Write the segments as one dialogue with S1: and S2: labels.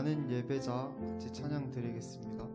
S1: 많은 예배자 같이 찬양 드리겠습니다.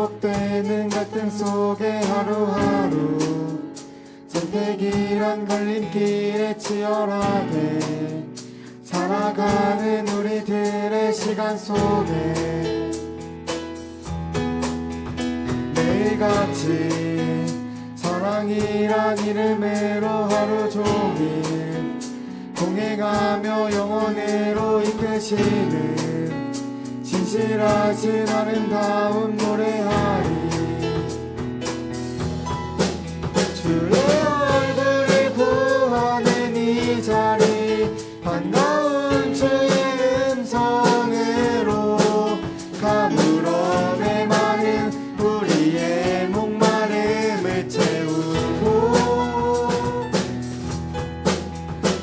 S2: 반복되는 갈등 속에 하루하루 선택이란 갈림길에 치열하게 살아가는 우리들의 시간 속에 매일같이 사랑이란 이름으로 하루 종일 동행하며 영원으로 이끄시는 진실하신 아름다운 노래하리. 주의 얼굴을 구하는 이 자리 반가운 주의 음성으로 가물어 메마른 우리의 목마름을 채우고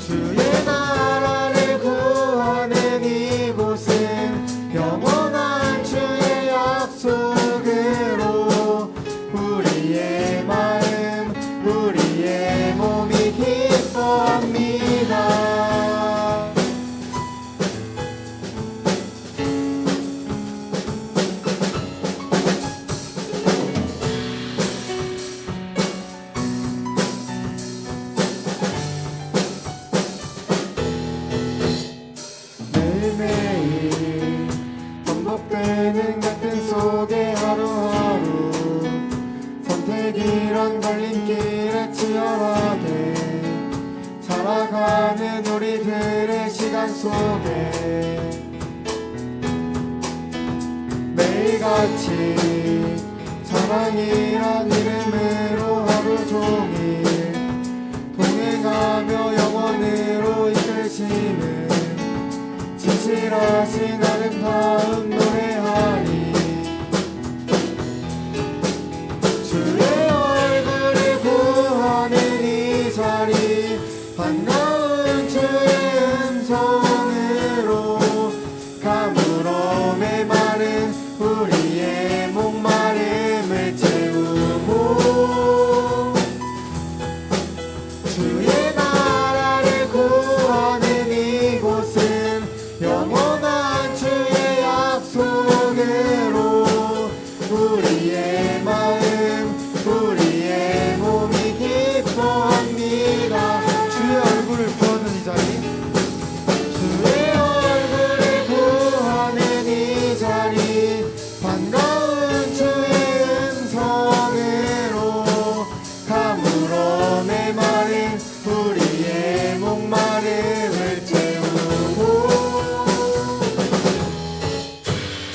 S2: 주의 나라를 구하는 이곳은 영원한 주 속에 매일같이 사랑이란 이름으로 하루 종일 동행하며 영원으로 이끌시는 진실하신 아름다운 노래하리. 주의 얼굴을 구하는 이 자리 반가운 주의 음성으로 가물어 메마른 우리의 목마름을 채우고 주의 나라를 구하는 이곳은 영원한 주의 약속으로 우리의 마음 우리의 몸이 기뻐합니다. 주의 얼굴을 구하는 이 자리 주의 얼굴을 구하는 이 자리 반가운 주의 음성으로 가물어 메마른 우리의 목마름을 채우고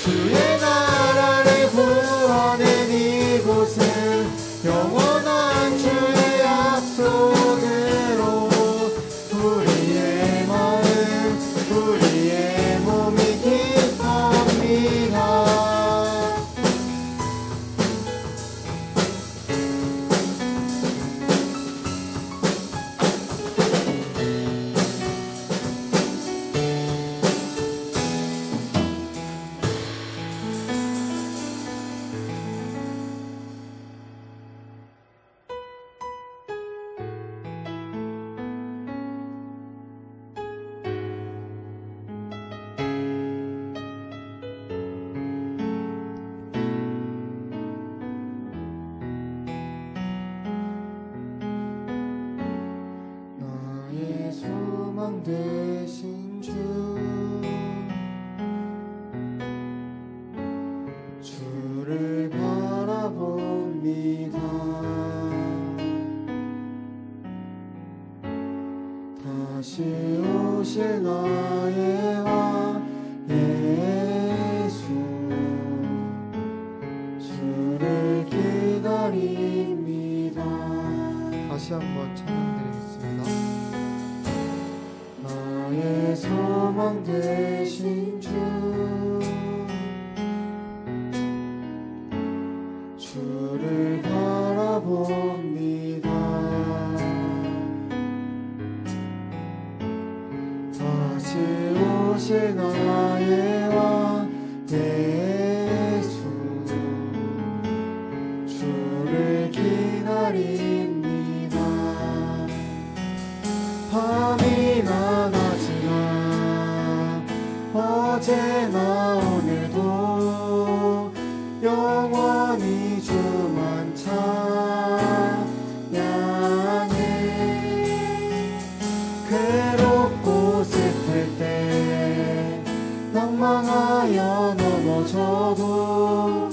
S2: 주의 나라를 구하는 이곳은 영원한 주의 약속으로 우리의 마음 우리의 몸이 기뻐합니다. 나의 소망 되신 주 주를 바라봅니다. 다시 오실 나의 왕 예수 주를 기다립니다.
S1: 다시 한번 찬양드리겠습니다.
S2: 나의 소망 되신 주 주를 바라봅니다. 다시 오실 나의 왕 예수 주를 기다립니다. 밤이나 낮이나 어제나 오늘도 영원히 주만 찬양해. 괴롭고 슬플 때 낭망하여 넘어져도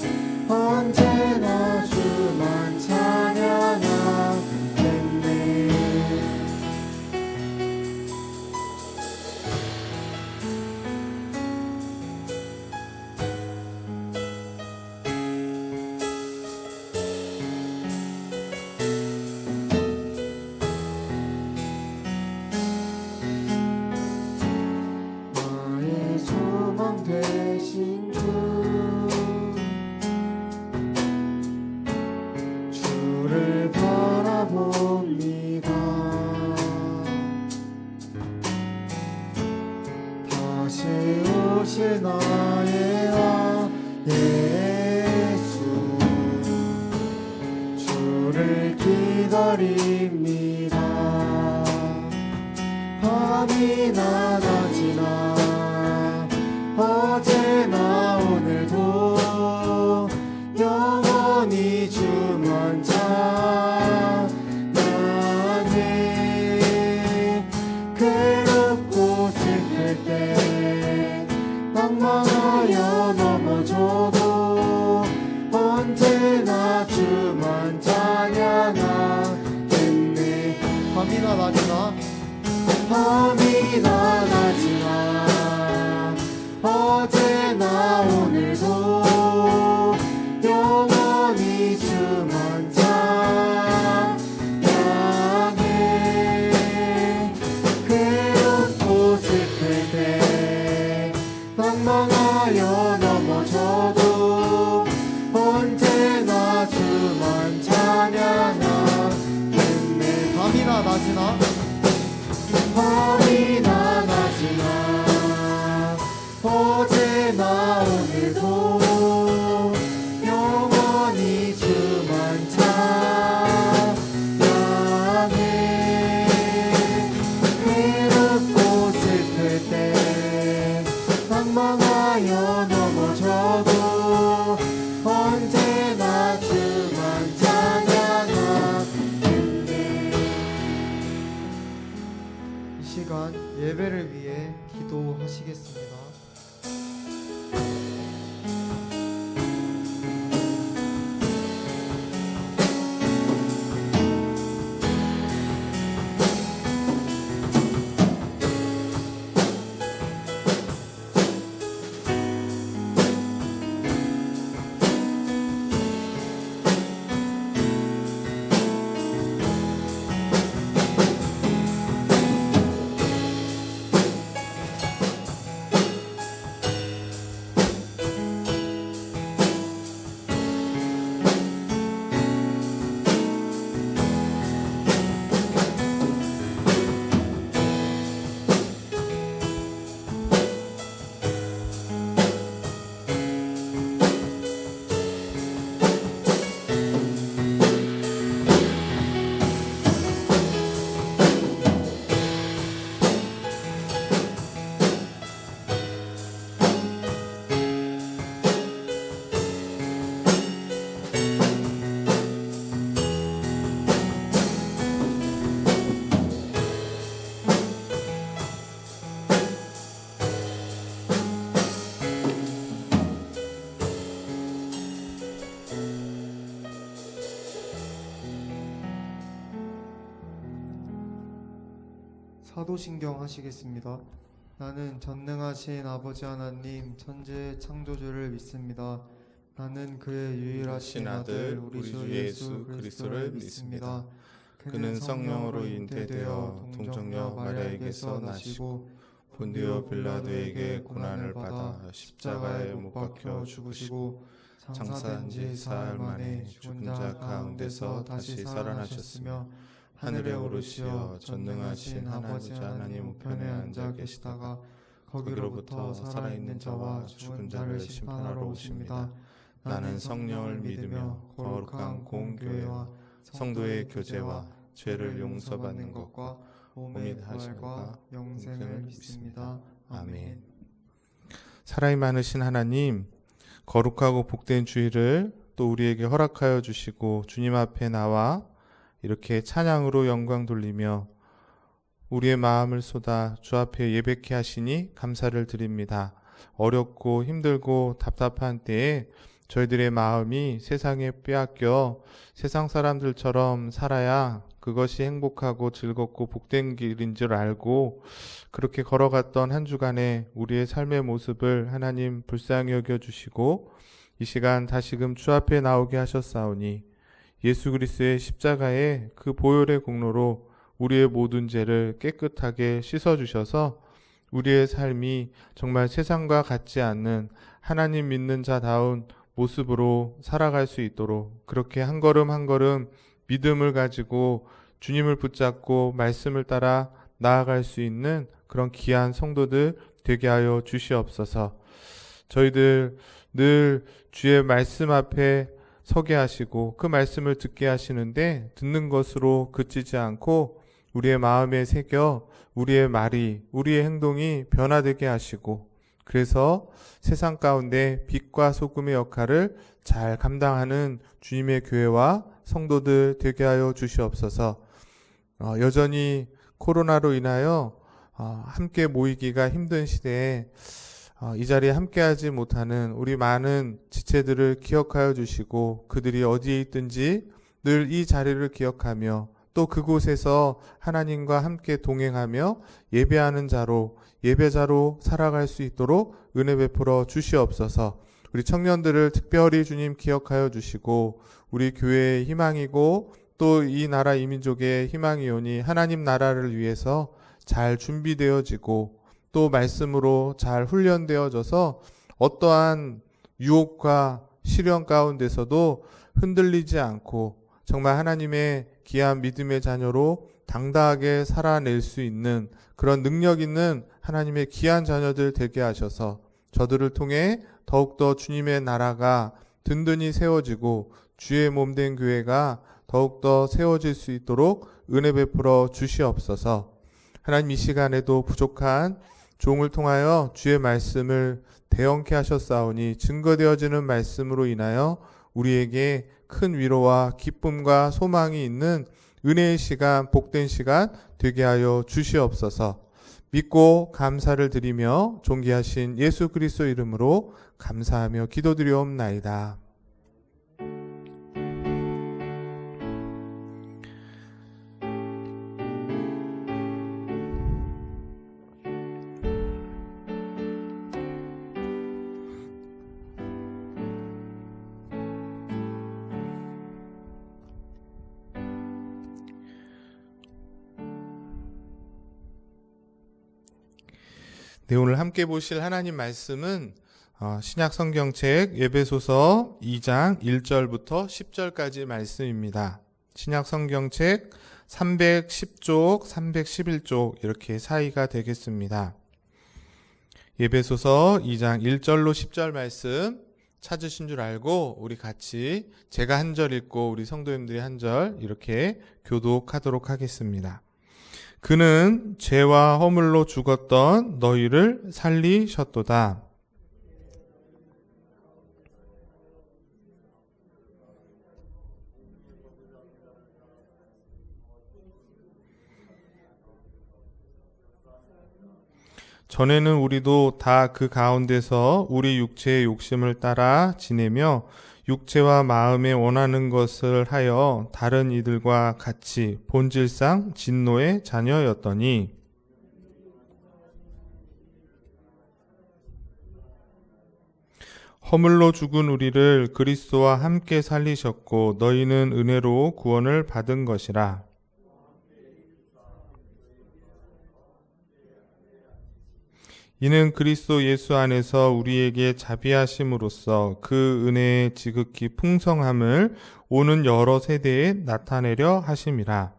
S2: 언제나 주만 찬양하겠네. 나의 소망 되신 주 주를 바라봅니다. 다시 오실 나의 왕 예수 주를 기다립니다. 밤이나 낮이나 어제나 오늘도 영원히 주만 찬양해. 괴롭고 슬플 때 낭망하여 넘어져도 언제나 주만 찬양하겠네.
S1: 밤이나 낮이나
S2: 밤이나 낮이나 주만 찬양하겠네.
S1: 밤이나 낮이나
S2: 밤이나 낮이나 어제나 오늘도 영원히 주만 찬양해. 괴롭고 슬플 때 방황하여 넘어져도 언제나 주만 찬양하겠네.
S1: 이 시간 예배를 위해 기도하시겠습니다. 사도신경 하시겠습니다. 나는 전능하신 아버지 하나님 천지의 창조주를 믿습니다. 나는 그의 유일하신 아들 우리 주 예수 그리스도를 믿습니다. 그는 성령으로 잉태되어 동정녀 마리아에게서 나시고 본디오 빌라도에게 고난을 받아 십자가에 못 박혀 죽으시고 장사된 지 사흘 만에 죽은 자 가운데서 다시 살아나셨으며 하늘에 오르시어 전능하신 아버지 하나님 우편에 앉아 계시다가 거기로부터 살아있는 자와 죽은 자를 심판하러 오십니다. 나는 성령을 믿으며 거룩한 공교회와 성도의 교제와 죄를 용서받는 것과 몸의 부활과 영생을 믿습니다. 아멘.
S3: 사랑이 많으신 하나님, 거룩하고 복된 주일을 또 우리에게 허락하여 주시고 주님 앞에 나와 이렇게 찬양으로 영광 돌리며 우리의 마음을 쏟아 주 앞에 예배케 하시니 감사를 드립니다. 어렵고 힘들고 답답한 때에 저희들의 마음이 세상에 빼앗겨 세상 사람들처럼 살아야 그것이 행복하고 즐겁고 복된 길인 줄 알고 그렇게 걸어갔던 한 주간의 우리의 삶의 모습을 하나님 불쌍히 여겨주시고 이 시간 다시금 주 앞에 나오게 하셨사오니 예수 그리스도의 십자가의 그 보혈의 공로로 우리의 모든 죄를 깨끗하게 씻어주셔서 우리의 삶이 정말 세상과 같지 않는 하나님 믿는 자다운 모습으로 살아갈 수 있도록 그렇게 한 걸음 한 걸음 믿음을 가지고 주님을 붙잡고 말씀을 따라 나아갈 수 있는 그런 귀한 성도들 되게 하여 주시옵소서. 저희들 늘 주의 말씀 앞에 서게 하시고 그 말씀을 듣게 하시는데 듣는 것으로 그치지 않고 우리의 마음에 새겨 우리의 말이 우리의 행동이 변화되게 하시고 그래서 세상 가운데 빛과 소금의 역할을 잘 감당하는 주님의 교회와 성도들 되게 하여 주시옵소서. 여전히 코로나로 인하여 함께 모이기가 힘든 시대에 이 자리에 함께하지 못하는 우리 많은 지체들을 기억하여 주시고 그들이 어디에 있든지 늘 이 자리를 기억하며 또 그곳에서 하나님과 함께 동행하며 예배하는 자로 예배자로 살아갈 수 있도록 은혜 베풀어 주시옵소서. 우리 청년들을 특별히 주님 기억하여 주시고 우리 교회의 희망이고 또 이 나라 이 민족의 희망이오니 하나님 나라를 위해서 잘 준비되어지고 또 말씀으로 잘 훈련되어져서 어떠한 유혹과 시련 가운데서도 흔들리지 않고 정말 하나님의 귀한 믿음의 자녀로 당당하게 살아낼 수 있는 그런 능력 있는 하나님의 귀한 자녀들 되게 하셔서 저들을 통해 더욱더 주님의 나라가 든든히 세워지고 주의 몸된 교회가 더욱더 세워질 수 있도록 은혜 베풀어 주시옵소서. 하나님, 이 시간에도 부족한 종을 통하여 주의 말씀을 대언케 하셨사오니 증거되어지는 말씀으로 인하여 우리에게 큰 위로와 기쁨과 소망이 있는 은혜의 시간, 복된 시간 되게 하여 주시옵소서. 믿고 감사를 드리며 존귀하신 예수 그리스도 이름으로 감사하며 기도드리옵나이다. 네, 오늘 함께 보실 하나님 말씀은 신약 성경책 에베소서 2장 1절부터 10절까지 말씀입니다. 신약 성경책 310쪽, 311쪽 이렇게 사이가 되겠습니다. 에베소서 2장 1절로 10절 말씀 찾으신 줄 알고 우리 같이 제가 한 절 읽고 우리 성도님들이 한 절 이렇게 교독하도록 하겠습니다. 그는 죄와 허물로 죽었던 너희를 살리셨도다. 전에는 우리도 다 그 가운데서 우리 육체의 욕심을 따라 지내며 육체와 마음에 원하는 것을 하여 다른 이들과 같이 본질상 진노의 자녀였더니 허물로 죽은 우리를 그리스도와 함께 살리셨고 너희는 은혜로 구원을 받은 것이라. 이는 그리스도 예수 안에서 우리에게 자비하심으로써 그 은혜의 지극히 풍성함을 오는 여러 세대에 나타내려 하심이라.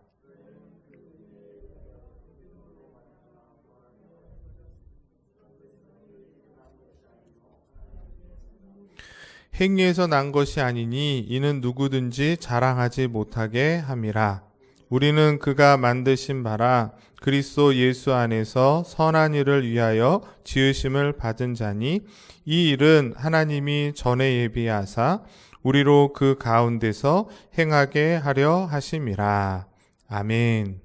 S3: 행위에서 난 것이 아니니 이는 누구든지 자랑하지 못하게 함이라. 우리는 그가 만드신 바라 그리스도 예수 안에서 선한 일을 위하여 지으심을 받은 자니 이 일은 하나님이 전에 예비하사 우리로 그 가운데서 행하게 하려 하심이라. 아멘.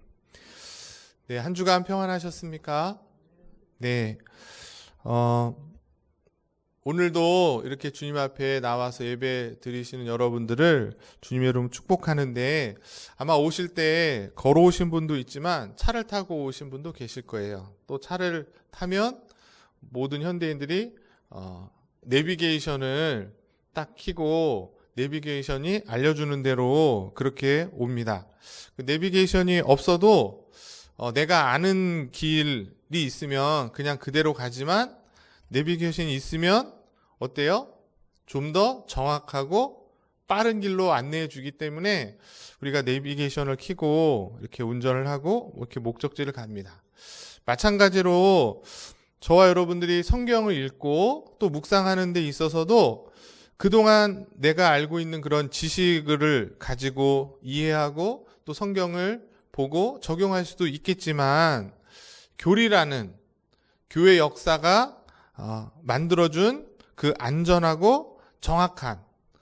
S3: 네, 한 주간 평안하셨습니까? 네. 오늘도 이렇게 주님 앞에 나와서 예배 드리시는 여러분들을 주님의 이름으로 축복하는데 아마 오실 때 걸어오신 분도 있지만 차를 타고 오신 분도 계실 거예요. 또 차를 타면 모든 현대인들이 내비게이션을 딱 켜고 내비게이션이 알려주는 대로 그렇게 옵니다. 그 내비게이션이 없어도 내가 아는 길이 있으면 그냥 그대로 가지만 내비게이션이 있으면 어때요? 좀 더 정확하고 빠른 길로 안내해 주기 때문에 우리가 내비게이션을 켜고 이렇게 운전을 하고 이렇게 목적지를 갑니다. 마찬가지로 저와 여러분들이 성경을 읽고 또 묵상하는 데 있어서도 그동안 내가 알고 있는 그런 지식을 가지고 이해하고 또 성경을 보고 적용할 수도 있겠지만 교리라는 교회 역사가 만들어준 그 안전하고 정확한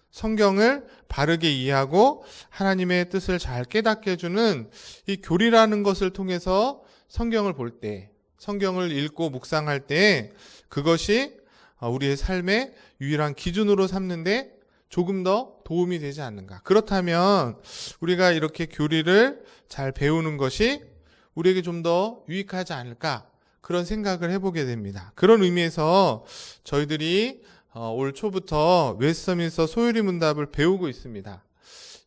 S3: 성경을 바르게 이해하고 하나님의 뜻을 잘 깨닫게 해주는 이 교리라는 것을 통해서 성경을 볼 때, 성경을 읽고 묵상할 때 그것이 우리의 삶의 유일한 기준으로 삼는데 조금 더 도움이 되지 않는가. 그렇다면 우리가 이렇게 교리를 잘 배우는 것이 우리에게 좀 더 유익하지 않을까. 그런 생각을 해보게 됩니다. 그런 의미에서 저희들이 올 초부터 웨스트민스터 소요리 문답을 배우고 있습니다.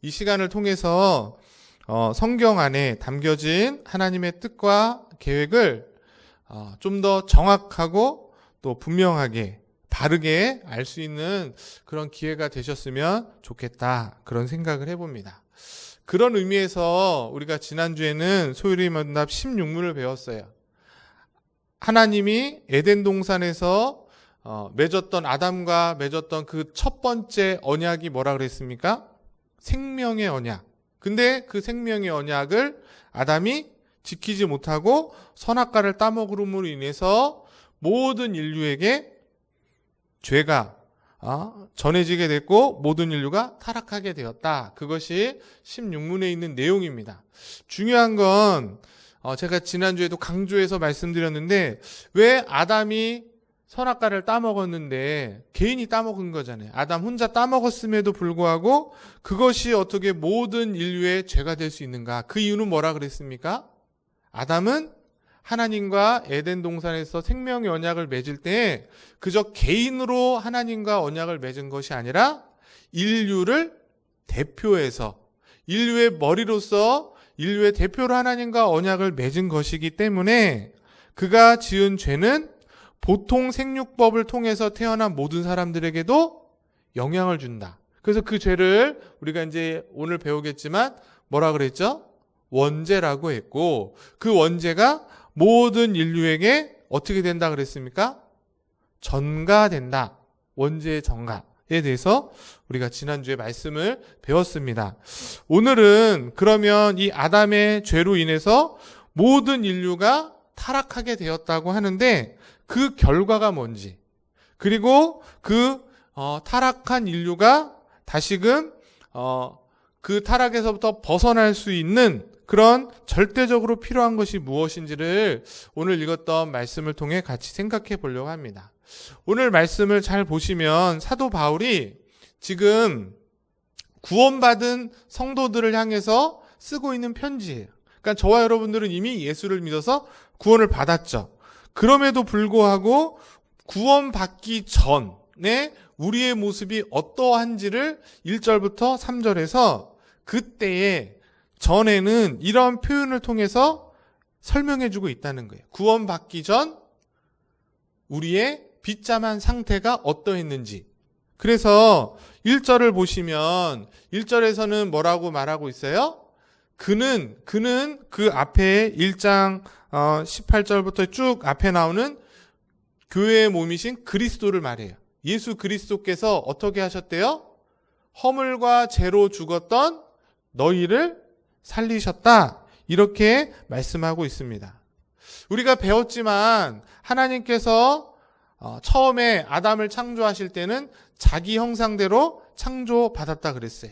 S3: 이 시간을 통해서 성경 안에 담겨진 하나님의 뜻과 계획을 좀 더 정확하고 또 분명하게 바르게 알 수 있는 그런 기회가 되셨으면 좋겠다. 그런 생각을 해봅니다. 그런 의미에서 우리가 지난주에는 소율이 문답 16문을 배웠어요. 하나님이 에덴 동산에서 아담과 맺었던 그 첫 번째 언약이 뭐라 그랬습니까? 생명의 언약. 근데 그 생명의 언약을 아담이 지키지 못하고 선악과를 따먹음으로 인해서 모든 인류에게 죄가 전해지게 됐고 모든 인류가 타락하게 되었다. 그것이 16문에 있는 내용입니다. 중요한 건 제가 지난주에도 강조해서 말씀드렸는데 왜 아담이 선악과를 따먹었는데 개인이 따먹은 거잖아요. 아담 혼자 따먹었음에도 불구하고 그것이 어떻게 모든 인류의 죄가 될 수 있는가? 그 이유는 뭐라 그랬습니까? 아담은 하나님과 에덴 동산에서 생명의 언약을 맺을 때 그저 개인으로 하나님과 언약을 맺은 것이 아니라 인류를 대표해서 인류의 머리로서 인류의 대표로 하나님과 언약을 맺은 것이기 때문에 그가 지은 죄는 보통 생육법을 통해서 태어난 모든 사람들에게도 영향을 준다. 그래서 그 죄를 우리가 이제 오늘 배우겠지만 뭐라 그랬죠? 원죄라고 했고 그 원죄가 모든 인류에게 어떻게 된다 그랬습니까? 전가된다. 원죄의 전가에 대해서 우리가 지난주에 말씀을 배웠습니다. 오늘은 그러면 이 아담의 죄로 인해서 모든 인류가 타락하게 되었다고 하는데 그 결과가 뭔지 그리고 그 타락한 인류가 다시금 그 타락에서부터 벗어날 수 있는 그런 절대적으로 필요한 것이 무엇인지를 오늘 읽었던 말씀을 통해 같이 생각해 보려고 합니다. 오늘 말씀을 잘 보시면 사도 바울이 지금 구원받은 성도들을 향해서 쓰고 있는 편지예요. 그러니까 저와 여러분들은 이미 예수를 믿어서 구원을 받았죠. 그럼에도 불구하고 구원받기 전에 우리의 모습이 어떠한지를 1절부터 3절에서 그때의 전에는 이런 표현을 통해서 설명해주고 있다는 거예요. 구원받기 전 우리의 비참한 상태가 어떠했는지. 그래서 1절을 보시면 1절에서는 뭐라고 말하고 있어요? 그는 그 앞에 1장 18절부터 쭉 앞에 나오는 교회의 몸이신 그리스도를 말해요. 예수 그리스도께서 어떻게 하셨대요? 허물과 죄로 죽었던 너희를 살리셨다. 이렇게 말씀하고 있습니다. 우리가 배웠지만 하나님께서 처음에 아담을 창조하실 때는 자기 형상대로 창조받았다 그랬어요.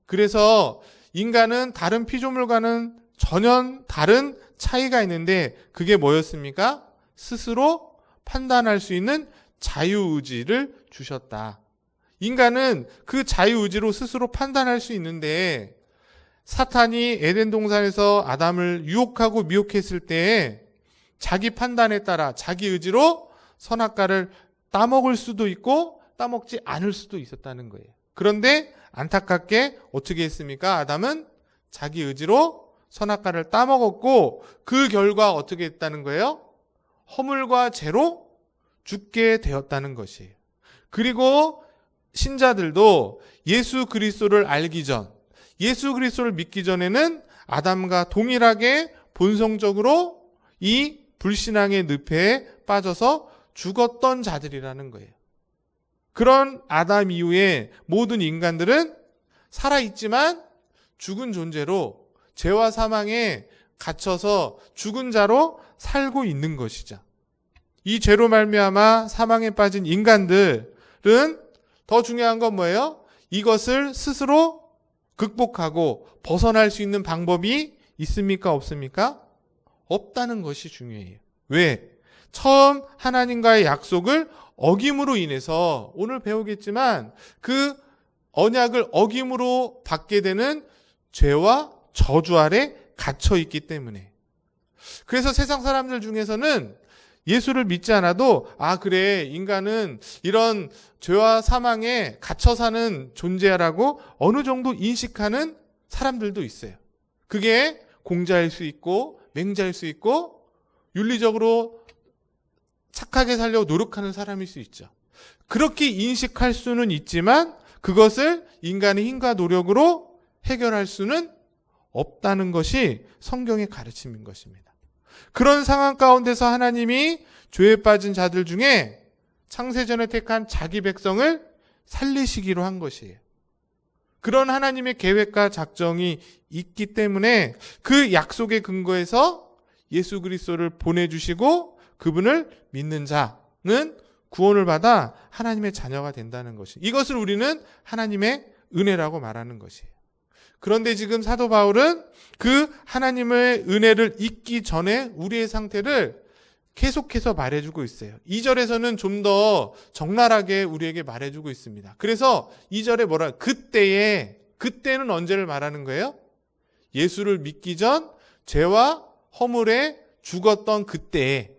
S3: 그래서 인간은 다른 피조물과는 전혀 다른 차이가 있는데 그게 뭐였습니까? 스스로 판단할 수 있는 자유의지를 주셨다. 인간은 그 자유의지로 스스로 판단할 수 있는데 사탄이 에덴 동산에서 아담을 유혹하고 미혹했을 때 자기 판단에 따라 자기 의지로 선악과를 따먹을 수도 있고 따먹지 않을 수도 있었다는 거예요. 그런데 안타깝게 어떻게 했습니까? 아담은 자기 의지로 선악과를 따먹었고 그 결과 어떻게 했다는 거예요? 허물과 죄로 죽게 되었다는 것이에요. 그리고 신자들도 예수 그리스도를 알기 전, 예수 그리스도를 믿기 전에는 아담과 동일하게 본성적으로 이 불신앙의 늪에 빠져서 죽었던 자들이라는 거예요. 그런 아담 이후에 모든 인간들은 살아있지만 죽은 존재로 죄와 사망에 갇혀서 죽은 자로 살고 있는 것이죠. 이 죄로 말미암아 사망에 빠진 인간들은 더 중요한 건 뭐예요? 이것을 스스로 극복하고 벗어날 수 있는 방법이 있습니까? 없습니까? 없다는 것이 중요해요. 왜? 처음 하나님과의 약속을 어김으로 인해서 오늘 배우겠지만 그 언약을 어김으로 받게 되는 죄와 저주 아래 갇혀 있기 때문에. 그래서 세상 사람들 중에서는 예수를 믿지 않아도 그래 인간은 이런 죄와 사망에 갇혀 사는 존재라고 어느 정도 인식하는 사람들도 있어요. 그게 공자일 수 있고 맹자일 수 있고 윤리적으로 착하게 살려고 노력하는 사람일 수 있죠. 그렇게 인식할 수는 있지만 그것을 인간의 힘과 노력으로 해결할 수는 없다는 것이 성경의 가르침인 것입니다. 그런 상황 가운데서 하나님이 죄에 빠진 자들 중에 창세전에 택한 자기 백성을 살리시기로 한 것이에요. 그런 하나님의 계획과 작정이 있기 때문에 그 약속의 근거에서 예수 그리스도를 보내주시고 그분을 믿는 자는 구원을 받아 하나님의 자녀가 된다는 것이, 이것을 우리는 하나님의 은혜라고 말하는 것이에요. 그런데 지금 사도 바울은 그 하나님의 은혜를 잊기 전에 우리의 상태를 계속해서 말해주고 있어요. 2절에서는 좀 더 적나라하게 우리에게 말해주고 있습니다. 그래서 2절에 그때는 언제를 말하는 거예요? 예수를 믿기 전 죄와 허물에 죽었던 그때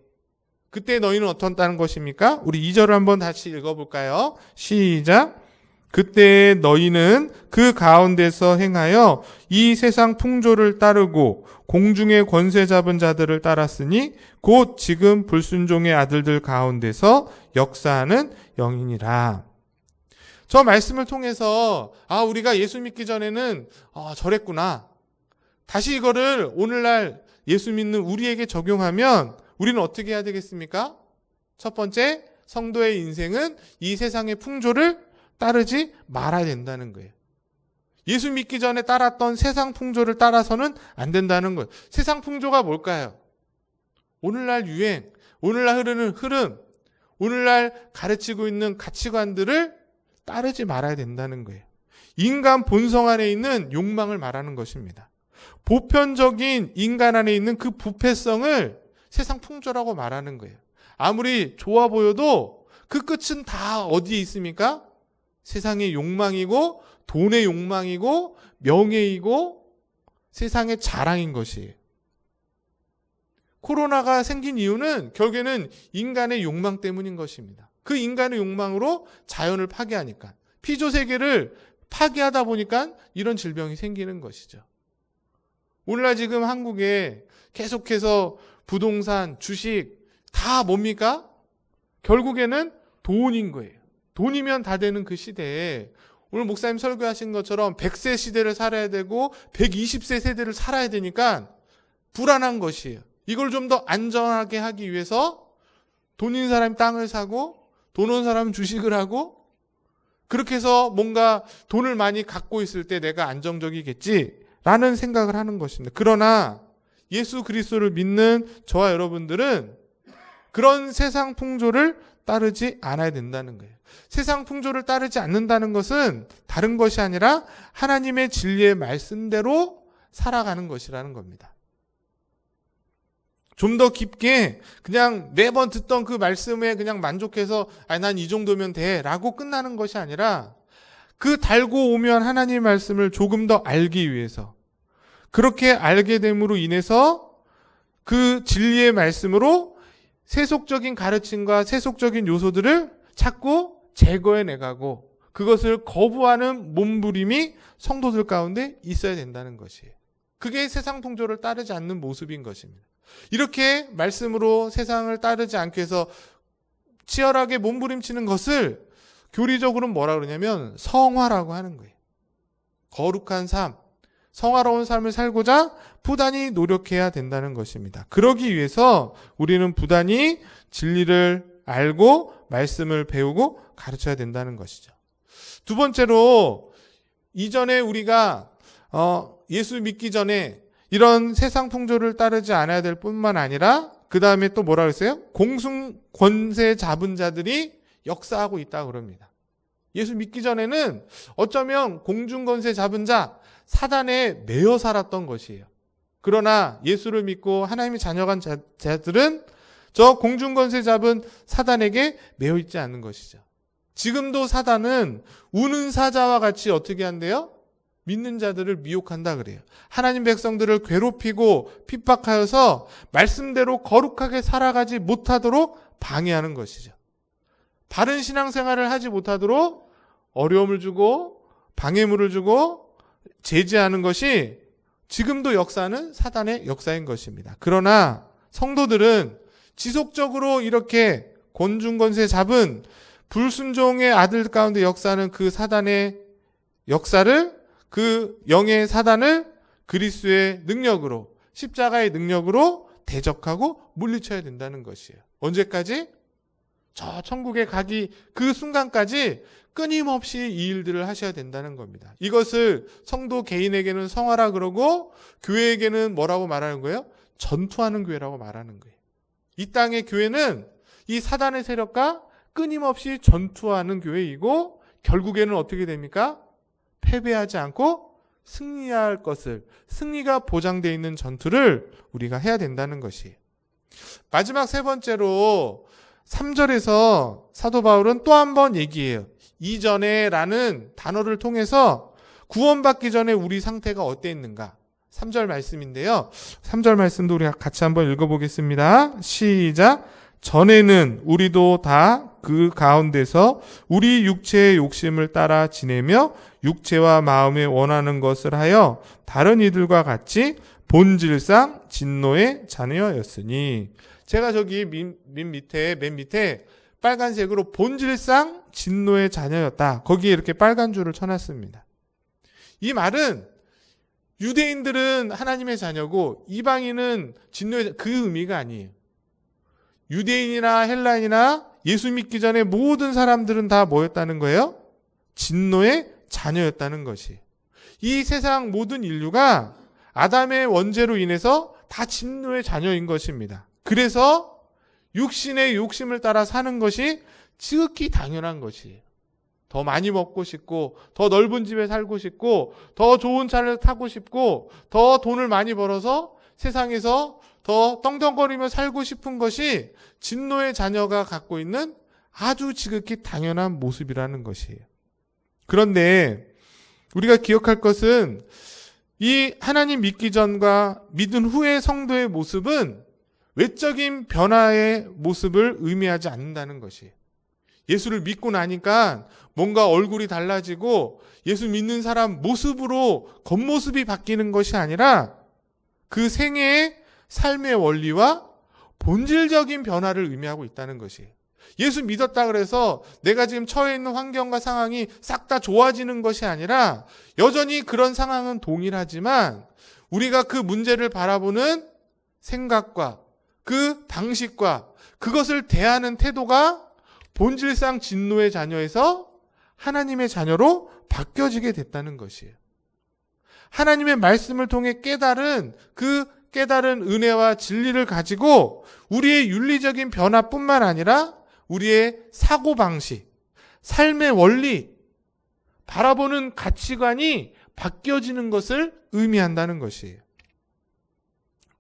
S3: 너희는 어떻다는 것입니까? 우리 2절을 한번 다시 읽어볼까요? 시작. 그때 너희는 그 가운데서 행하여 이 세상 풍조를 따르고 공중의 권세 잡은 자들을 따랐으니 곧 지금 불순종의 아들들 가운데서 역사하는 영이니라. 저 말씀을 통해서 우리가 예수 믿기 전에는 저랬구나. 다시 이거를 오늘날 예수 믿는 우리에게 적용하면 우리는 어떻게 해야 되겠습니까? 첫 번째, 성도의 인생은 이 세상의 풍조를 따르지 말아야 된다는 거예요. 예수 믿기 전에 따랐던 세상 풍조를 따라서는 안 된다는 거예요. 세상 풍조가 뭘까요? 오늘날 유행, 오늘날 흐르는 흐름, 오늘날 가르치고 있는 가치관들을 따르지 말아야 된다는 거예요. 인간 본성 안에 있는 욕망을 말하는 것입니다. 보편적인 인간 안에 있는 그 부패성을 세상 풍조라고 말하는 거예요. 아무리 좋아 보여도 그 끝은 다 어디에 있습니까? 세상의 욕망이고 돈의 욕망이고 명예이고 세상의 자랑인 것이에요. 코로나가 생긴 이유는 결국에는 인간의 욕망 때문인 것입니다. 그 인간의 욕망으로 자연을 파괴하니까, 피조세계를 파괴하다 보니까 이런 질병이 생기는 것이죠. 오늘날 지금 한국에 계속해서 부동산, 주식 다 뭡니까? 결국에는 돈인 거예요. 돈이면 다 되는 그 시대에 오늘 목사님 설교하신 것처럼 100세 시대를 살아야 되고 120세 세대를 살아야 되니까 불안한 것이에요. 이걸 좀 더 안전하게 하기 위해서 돈 있는 사람이 땅을 사고 돈 없는 사람은 주식을 하고, 그렇게 해서 뭔가 돈을 많이 갖고 있을 때 내가 안정적이겠지라는 생각을 하는 것입니다. 그러나 예수 그리스도를 믿는 저와 여러분들은 그런 세상 풍조를 따르지 않아야 된다는 거예요. 세상 풍조를 따르지 않는다는 것은 다른 것이 아니라 하나님의 진리의 말씀대로 살아가는 것이라는 겁니다. 좀 더 깊게 그냥 매번 듣던 그 말씀에 그냥 만족해서 난 이 정도면 돼 라고 끝나는 것이 아니라 그 달고 오면 하나님의 말씀을 조금 더 알기 위해서, 그렇게 알게 됨으로 인해서 그 진리의 말씀으로 세속적인 가르침과 세속적인 요소들을 자꾸 제거해 내가고 그것을 거부하는 몸부림이 성도들 가운데 있어야 된다는 것이에요. 그게 세상 풍조를 따르지 않는 모습인 것입니다. 이렇게 말씀으로 세상을 따르지 않게 해서 치열하게 몸부림치는 것을 교리적으로는 뭐라 그러냐면 성화라고 하는 거예요. 거룩한 삶, 성화로운 삶을 살고자 부단히 노력해야 된다는 것입니다. 그러기 위해서 우리는 부단히 진리를 알고 말씀을 배우고 가르쳐야 된다는 것이죠. 두 번째로, 이전에 우리가 예수 믿기 전에 이런 세상 풍조를 따르지 않아야 될 뿐만 아니라 그 다음에 또 뭐라 그랬어요? 공중 권세 잡은 자들이 역사하고 있다고 그럽니다. 예수 믿기 전에는 어쩌면 공중 권세 잡은 자, 사단에 매여 살았던 것이에요. 그러나 예수를 믿고 하나님의 자녀간 자들은 저 공중 권세 잡은 사단에게 매여 있지 않는 것이죠. 지금도 사단은 우는 사자와 같이 어떻게 한대요? 믿는 자들을 미혹한다 그래요. 하나님 백성들을 괴롭히고 핍박하여서 말씀대로 거룩하게 살아가지 못하도록 방해하는 것이죠. 바른 신앙생활을 하지 못하도록 어려움을 주고 방해물을 주고 제지하는 것이 지금도 역사는 사단의 역사인 것입니다. 그러나 성도들은 지속적으로 이렇게 권중권세 잡은 불순종의 아들 가운데 역사하는 그 사단의 역사를, 그 영의 사단을 그리스도의 능력으로, 십자가의 능력으로 대적하고 물리쳐야 된다는 것이에요. 언제까지? 저 천국에 가기 그 순간까지 끊임없이 이 일들을 하셔야 된다는 겁니다. 이것을 성도 개인에게는 성화라 그러고 교회에게는 뭐라고 말하는 거예요? 전투하는 교회라고 말하는 거예요. 이 땅의 교회는 이 사단의 세력과 끊임없이 전투하는 교회이고 결국에는 어떻게 됩니까? 패배하지 않고 승리할 것을, 승리가 보장되어 있는 전투를 우리가 해야 된다는 것이에요. 마지막 세 번째로 3절에서 사도 바울은 또 한 번 얘기해요. 이전에 라는 단어를 통해서 구원받기 전에 우리 상태가 어땠는가. 3절 말씀인데요. 3절 말씀도 우리 같이 한번 읽어보겠습니다. 시작. 전에는 우리도 다 그 가운데서 우리 육체의 욕심을 따라 지내며 육체와 마음에 원하는 것을 하여 다른 이들과 같이 본질상 진노의 자녀였으니. 제가 저기 맨 밑에 빨간색으로 본질상 진노의 자녀였다. 거기에 이렇게 빨간 줄을 쳐놨습니다. 이 말은 유대인들은 하나님의 자녀고 이방인은 진노의 그 의미가 아니에요. 유대인이나 헬라인이나 예수 믿기 전에 모든 사람들은 다 뭐였다는 거예요? 진노의 자녀였다는 것이. 이 세상 모든 인류가 아담의 원죄로 인해서 다 진노의 자녀인 것입니다. 그래서 육신의 욕심을 따라 사는 것이 지극히 당연한 것이에요. 더 많이 먹고 싶고, 더 넓은 집에 살고 싶고, 더 좋은 차를 타고 싶고, 더 돈을 많이 벌어서 세상에서 더 떵떵거리며 살고 싶은 것이 진노의 자녀가 갖고 있는 아주 지극히 당연한 모습이라는 것이에요. 그런데 우리가 기억할 것은 이 하나님 믿기 전과 믿은 후의 성도의 모습은 외적인 변화의 모습을 의미하지 않는다는 것이에요. 예수를 믿고 나니까 뭔가 얼굴이 달라지고 예수 믿는 사람 모습으로 겉모습이 바뀌는 것이 아니라 그 생애의 삶의 원리와 본질적인 변화를 의미하고 있다는 것이에요. 예수 믿었다 그래서 내가 지금 처해 있는 환경과 상황이 싹 다 좋아지는 것이 아니라 여전히 그런 상황은 동일하지만 우리가 그 문제를 바라보는 생각과 그 방식과 그것을 대하는 태도가 본질상 진노의 자녀에서 하나님의 자녀로 바뀌어지게 됐다는 것이에요. 하나님의 말씀을 통해 깨달은 그 깨달은 은혜와 진리를 가지고 우리의 윤리적인 변화뿐만 아니라 우리의 사고방식, 삶의 원리, 바라보는 가치관이 바뀌어지는 것을 의미한다는 것이에요.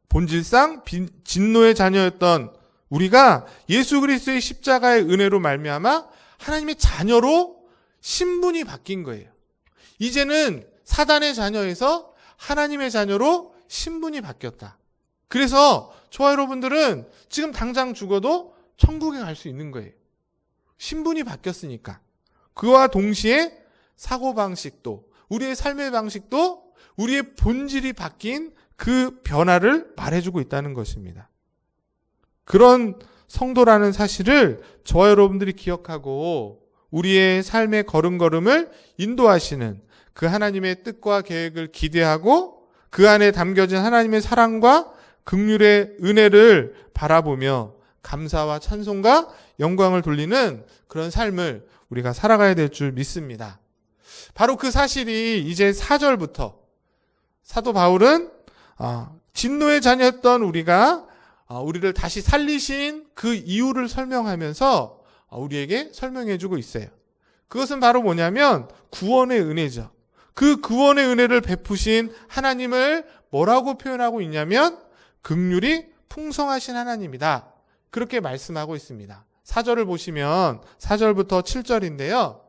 S3: 본질상 진노의 자녀였던 우리가 예수 그리스도의 십자가의 은혜로 말미암아 하나님의 자녀로 신분이 바뀐 거예요. 이제는 사단의 자녀에서 하나님의 자녀로 신분이 바뀌었다. 그래서 저와 여러분들은 지금 당장 죽어도 천국에 갈 수 있는 거예요. 신분이 바뀌었으니까. 그와 동시에 사고방식도, 우리의 삶의 방식도 우리의 본질이 바뀐 그 변화를 말해주고 있다는 것입니다. 그런 성도라는 사실을 저와 여러분들이 기억하고 우리의 삶의 걸음걸음을 인도하시는 그 하나님의 뜻과 계획을 기대하고 그 안에 담겨진 하나님의 사랑과 긍휼의 은혜를 바라보며 감사와 찬송과 영광을 돌리는 그런 삶을 우리가 살아가야 될 줄 믿습니다. 바로 그 사실이 이제 4절부터 사도 바울은 진노의 자녀였던 우리를 다시 살리신 그 이유를 설명하면서 우리에게 설명해주고 있어요. 그것은 바로 뭐냐면 구원의 은혜죠. 그 구원의 은혜를 베푸신 하나님을 뭐라고 표현하고 있냐면 긍휼이 풍성하신 하나님이다. 그렇게 말씀하고 있습니다. 4절을 보시면 4절부터 7절인데요.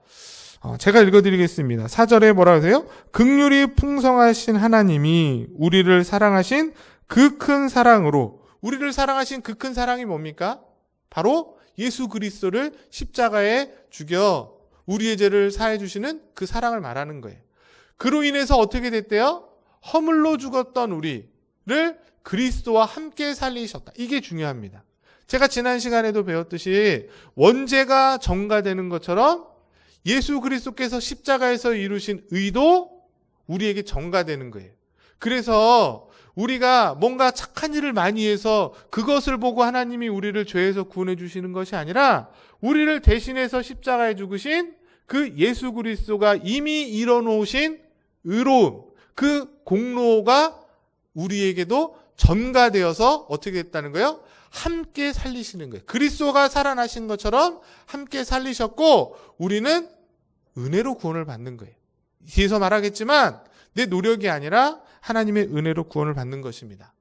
S3: 제가 읽어드리겠습니다. 4절에 뭐라고 하세요? 긍휼이 풍성하신 하나님이 우리를 사랑하신 그 큰 사랑으로, 우리를 사랑하신 그 큰 사랑이 뭡니까? 바로 예수 그리스도를 십자가에 죽여 우리의 죄를 사해 주시는 그 사랑을 말하는 거예요. 그로 인해서 어떻게 됐대요? 허물로 죽었던 우리를 그리스도와 함께 살리셨다. 이게 중요합니다. 제가 지난 시간에도 배웠듯이 원죄가 전가되는 것처럼 예수 그리스도께서 십자가에서 이루신 의도 우리에게 전가되는 거예요. 그래서 우리가 뭔가 착한 일을 많이 해서 그것을 보고 하나님이 우리를 죄에서 구원해 주시는 것이 아니라 우리를 대신해서 십자가에 죽으신 그 예수 그리스도가 이미 이뤄놓으신 의로움, 그 공로가 우리에게도 전가되어서 어떻게 됐다는 거예요? 함께 살리시는 거예요. 그리스도가 살아나신 것처럼 함께 살리셨고 우리는 은혜로 구원을 받는 거예요. 뒤에서 말하겠지만 내 노력이 아니라 하나님의 은혜로 구원을 받는 것입니다.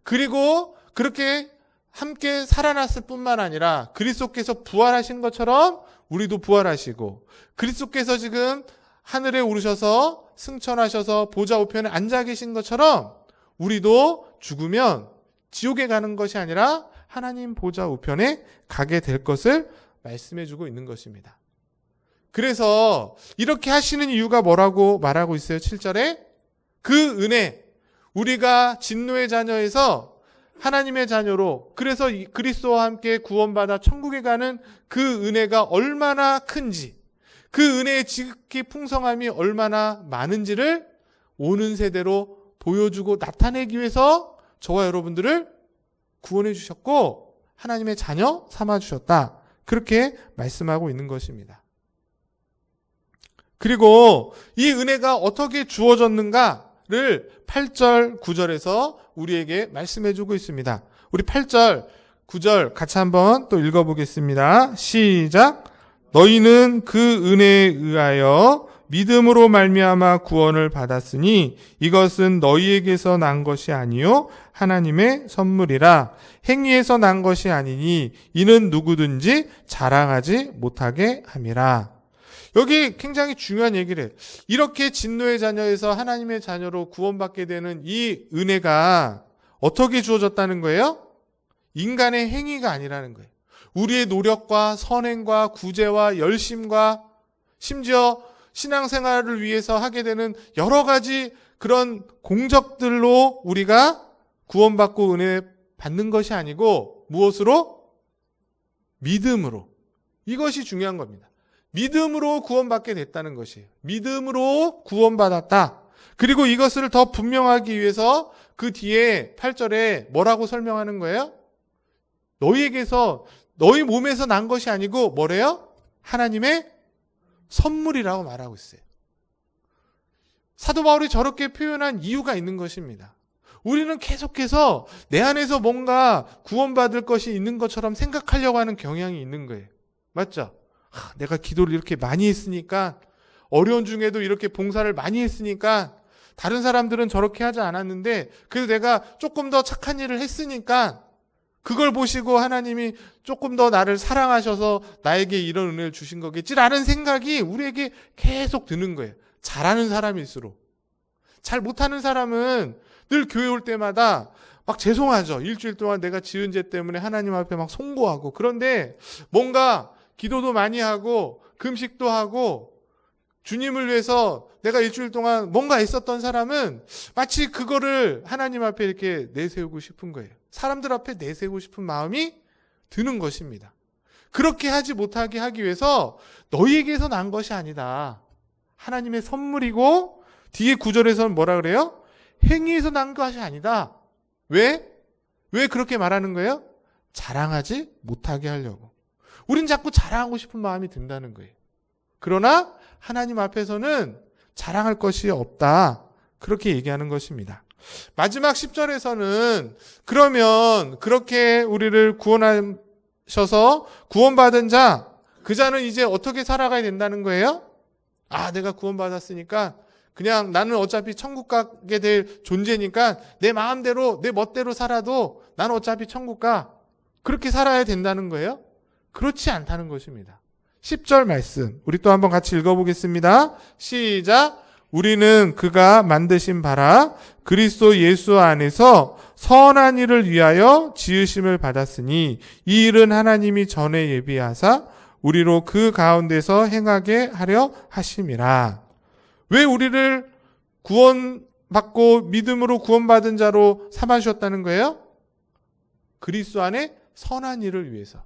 S3: 그리고 그렇게 함께 살아났을 뿐만 아니라 그리스도께서 부활하신 것처럼 우리도 부활하시고 그리스도께서 지금 하늘에 오르셔서 승천하셔서 보좌 우편에 앉아 계신 것처럼 우리도 죽으면 지옥에 가는 것이 아니라 하나님 보좌 우편에 가게 될 것을 말씀해 주고 있는 것입니다. 그래서 이렇게 하시는 이유가 뭐라고 말하고 있어요? 7절에 그 은혜, 우리가 진노의 자녀에서 하나님의 자녀로 그래서 그리스도와 함께 구원받아 천국에 가는 그 은혜가 얼마나 큰지, 그 은혜의 지극히 풍성함이 얼마나 많은지를 오는 세대로 보여주고 나타내기 위해서 저와 여러분들을 구원해 주셨고 하나님의 자녀 삼아 주셨다. 그렇게 말씀하고 있는 것입니다. 그리고 이 은혜가 어떻게 주어졌는가를 8절, 9절에서 우리에게 말씀해 주고 있습니다. 우리 8절, 9절 같이 한번 또 읽어보겠습니다. 시작! 너희는 그 은혜에 의하여 믿음으로 말미암아 구원을 받았으니 이것은 너희에게서 난 것이 아니요 하나님의 선물이라. 행위에서 난 것이 아니니 이는 누구든지 자랑하지 못하게 함이라. 여기 굉장히 중요한 얘기를 해요. 이렇게 진노의 자녀에서 하나님의 자녀로 구원받게 되는 이 은혜가 어떻게 주어졌다는 거예요? 인간의 행위가 아니라는 거예요. 우리의 노력과 선행과 구제와 열심과 심지어 신앙생활을 위해서 하게 되는 여러 가지 그런 공적들로 우리가 구원받고 은혜 받는 것이 아니고 무엇으로? 믿음으로. 이것이 중요한 겁니다. 믿음으로 구원받게 됐다는 것이에요. 믿음으로 구원받았다. 그리고 이것을 더 분명하기 위해서 그 뒤에 8절에 뭐라고 설명하는 거예요? 너희에게서 너희 몸에서 난 것이 아니고 뭐래요? 하나님의 선물이라고 말하고 있어요. 사도 바울이 저렇게 표현한 이유가 있는 것입니다. 우리는 계속해서 내 안에서 뭔가 구원받을 것이 있는 것처럼 생각하려고 하는 경향이 있는 거예요. 맞죠? 내가 기도를 이렇게 많이 했으니까, 어려운 중에도 이렇게 봉사를 많이 했으니까, 다른 사람들은 저렇게 하지 않았는데 그래도 내가 조금 더 착한 일을 했으니까 그걸 보시고 하나님이 조금 더 나를 사랑하셔서 나에게 이런 은혜를 주신 거겠지라는 생각이 우리에게 계속 드는 거예요. 잘하는 사람일수록. 잘 못하는 사람은 늘 교회 올 때마다 막 죄송하죠. 일주일 동안 내가 지은 죄 때문에 하나님 앞에 막 송구하고, 그런데 뭔가 기도도 많이 하고 금식도 하고 주님을 위해서 내가 일주일 동안 뭔가 있었던 사람은 마치 그거를 하나님 앞에 이렇게 내세우고 싶은 거예요. 사람들 앞에 내세우고 싶은 마음이 드는 것입니다. 그렇게 하지 못하게 하기 위해서 너희에게서 난 것이 아니다. 하나님의 선물이고, 뒤에 9절에서는 뭐라 그래요? 행위에서 난 것이 아니다. 왜? 왜 그렇게 말하는 거예요? 자랑하지 못하게 하려고. 우린 자꾸 자랑하고 싶은 마음이 든다는 거예요. 그러나 하나님 앞에서는 자랑할 것이 없다. 그렇게 얘기하는 것입니다. 마지막 10절에서는 그러면 그렇게 우리를 구원하셔서 구원받은 자, 그 자는 이제 어떻게 살아가야 된다는 거예요? 아, 내가 구원받았으니까 그냥 나는 어차피 천국 가게 될 존재니까 내 마음대로 내 멋대로 살아도 나는 어차피 천국 가. 그렇게 살아야 된다는 거예요? 그렇지 않다는 것입니다. 10절 말씀 우리 또 한번 같이 읽어보겠습니다. 시작. 우리는 그가 만드신 바라 그리스도 예수 안에서 선한 일을 위하여 지으심을 받았으니 이 일은 하나님이 전에 예비하사 우리로 그 가운데서 행하게 하려 하심이라. 왜 우리를 구원받고 믿음으로 구원받은 자로 삼아주셨다는 거예요? 그리스도 안에 선한 일을 위해서.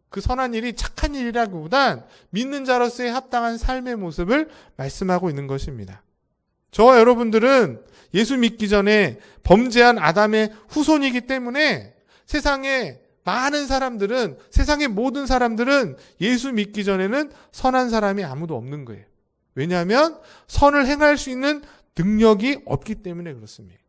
S3: 그 선한 일이 착한 일이라기보단 믿는 자로서의 합당한 삶의 모습을 말씀하고 있는 것입니다. 저와 여러분들은 예수 믿기 전에 범죄한 아담의 후손이기 때문에 세상의 모든 사람들은 예수 믿기 전에는 선한 사람이 아무도 없는 거예요. 왜냐하면 선을 행할 수 있는 능력이 없기 때문에 그렇습니다.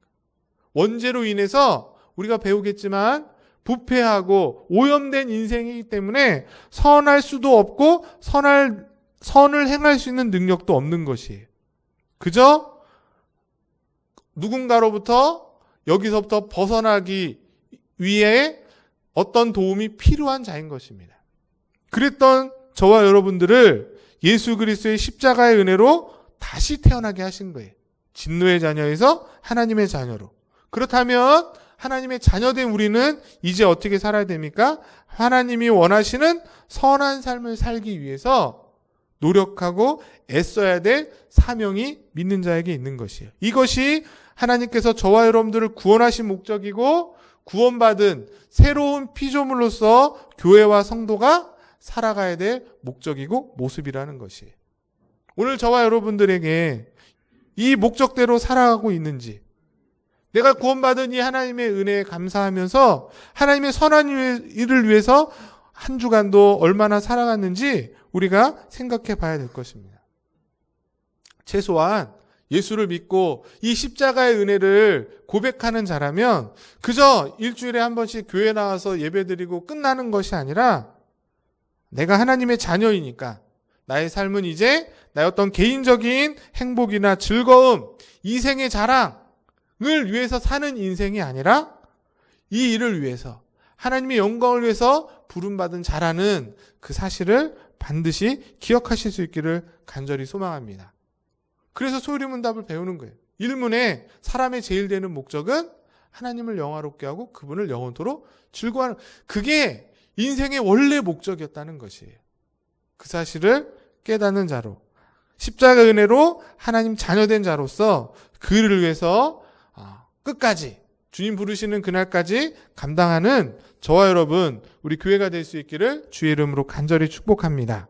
S3: 원죄로 인해서 우리가 배우겠지만 부패하고 오염된 인생이기 때문에 선할 수도 없고 선을 행할 수 있는 능력도 없는 것이에요. 그저 누군가로부터 여기서부터 벗어나기 위해 어떤 도움이 필요한 자인 것입니다. 그랬던 저와 여러분들을 예수 그리스도의 십자가의 은혜로 다시 태어나게 하신 거예요. 진노의 자녀에서 하나님의 자녀로. 그렇다면 하나님의 자녀된 우리는 이제 어떻게 살아야 됩니까? 하나님이 원하시는 선한 삶을 살기 위해서 노력하고 애써야 될 사명이 믿는 자에게 있는 것이에요. 이것이 하나님께서 저와 여러분들을 구원하신 목적이고 구원받은 새로운 피조물로서 교회와 성도가 살아가야 될 목적이고 모습이라는 것이에요. 오늘 저와 여러분들에게 이 목적대로 살아가고 있는지, 내가 구원받은 이 하나님의 은혜에 감사하면서 하나님의 선한 일을 위해서 한 주간도 얼마나 살아갔는지 우리가 생각해 봐야 될 것입니다. 최소한 예수를 믿고 이 십자가의 은혜를 고백하는 자라면 그저 일주일에 한 번씩 교회 나와서 예배드리고 끝나는 것이 아니라 내가 하나님의 자녀이니까 나의 삶은 이제 나의 어떤 개인적인 행복이나 즐거움, 이생의 자랑을 위해서 사는 인생이 아니라 이 일을 위해서 하나님의 영광을 위해서 부름받은 자라는 그 사실을 반드시 기억하실 수 있기를 간절히 소망합니다. 그래서 소유리문답을 배우는 거예요. 일문에 사람의 제일 되는 목적은 하나님을 영화롭게 하고 그분을 영원토록 즐거워하는, 그게 인생의 원래 목적이었다는 것이에요. 그 사실을 깨닫는 자로, 십자가 은혜로 하나님 자녀된 자로서 그를 위해서 끝까지 주님 부르시는 그날까지 감당하는 저와 여러분, 우리 교회가 될 수 있기를 주의 이름으로 간절히 축복합니다.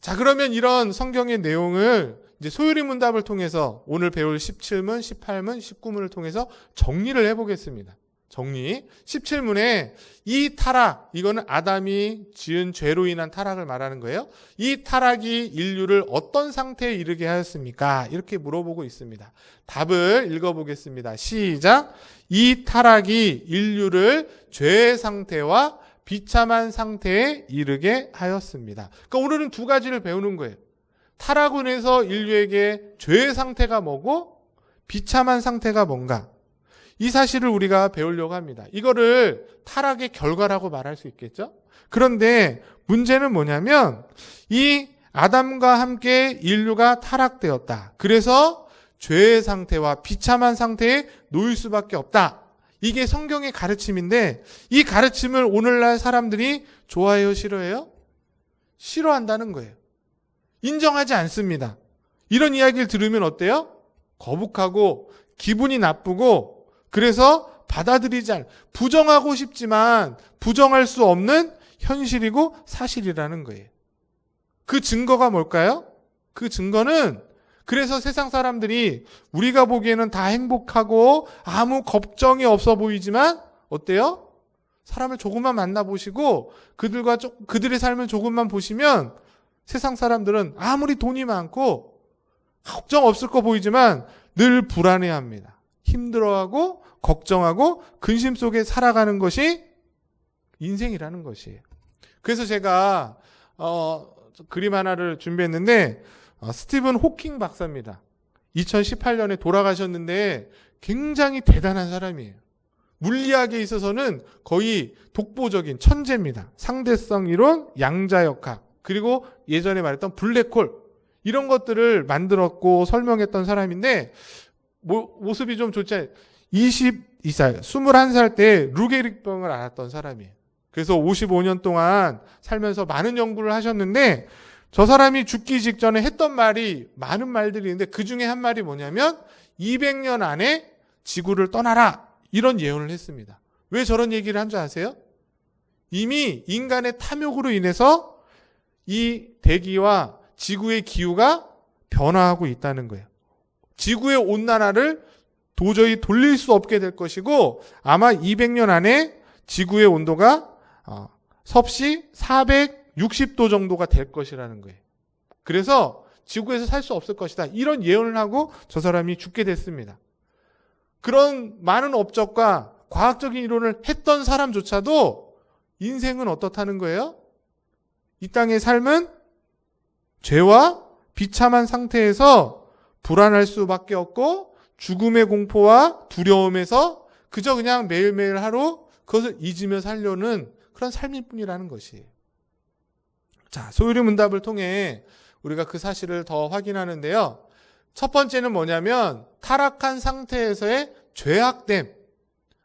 S3: 자, 그러면 이런 성경의 내용을 이제 소유리 문답을 통해서 오늘 배울 17문, 18문, 19문을 통해서 정리를 해보겠습니다. 정리. 17문에 이 타락, 이거는 아담이 지은 죄로 인한 타락을 말하는 거예요. 이 타락이 인류를 어떤 상태에 이르게 하였습니까? 이렇게 물어보고 있습니다. 답을 읽어보겠습니다. 시작. 이 타락이 인류를 죄의 상태와 비참한 상태에 이르게 하였습니다. 그러니까 오늘은 두 가지를 배우는 거예요. 타락으로 인해서 인류에게 죄의 상태가 뭐고 비참한 상태가 뭔가, 이 사실을 우리가 배우려고 합니다. 이거를 타락의 결과라고 말할 수 있겠죠? 그런데 문제는 뭐냐면 이 아담과 함께 인류가 타락되었다. 그래서 죄의 상태와 비참한 상태에 놓일 수밖에 없다. 이게 성경의 가르침인데 이 가르침을 오늘날 사람들이 좋아해요, 싫어해요? 싫어한다는 거예요. 인정하지 않습니다. 이런 이야기를 들으면 어때요? 거북하고 기분이 나쁘고, 그래서 받아들이지 않, 부정하고 싶지만 부정할 수 없는 현실이고 사실이라는 거예요. 그 증거가 뭘까요? 그 증거는, 그래서 세상 사람들이 우리가 보기에는 다 행복하고 아무 걱정이 없어 보이지만 어때요? 사람을 조금만 만나보시고 그들의 삶을 조금만 보시면 세상 사람들은 아무리 돈이 많고 걱정 없을 거 보이지만 늘 불안해합니다. 힘들어하고 걱정하고 근심 속에 살아가는 것이 인생이라는 것이에요. 그래서 제가 그림 하나를 준비했는데 스티븐 호킹 박사입니다. 2018년에 돌아가셨는데 굉장히 대단한 사람이에요. 물리학에 있어서는 거의 독보적인 천재입니다. 상대성 이론, 양자역학, 그리고 예전에 말했던 블랙홀, 이런 것들을 만들었고 설명했던 사람인데 모습이 좀 좋지 않아요. 21살 때 루게릭병을 앓았던 사람이에요. 그래서 55년 동안 살면서 많은 연구를 하셨는데 저 사람이 죽기 직전에 했던 말이 많은 말들이 있는데 그 중에 한 말이 뭐냐면 200년 안에 지구를 떠나라, 이런 예언을 했습니다. 왜 저런 얘기를 한 줄 아세요? 이미 인간의 탐욕으로 인해서 이 대기와 지구의 기후가 변화하고 있다는 거예요. 지구의 온난화를 도저히 돌릴 수 없게 될 것이고 아마 200년 안에 지구의 온도가 섭씨 460도 정도가 될 것이라는 거예요. 그래서 지구에서 살 수 없을 것이다. 이런 예언을 하고 저 사람이 죽게 됐습니다. 그런 많은 업적과 과학적인 이론을 했던 사람조차도 인생은 어떻다는 거예요? 이 땅의 삶은 죄와 비참한 상태에서 불안할 수밖에 없고 죽음의 공포와 두려움에서 그저 그냥 매일매일 하루 그것을 잊으며 살려는 그런 삶일 뿐이라는 것이에요. 자, 소유리 문답을 통해 우리가 그 사실을 더 확인하는데요. 첫 번째는 뭐냐면 타락한 상태에서의 죄악됨.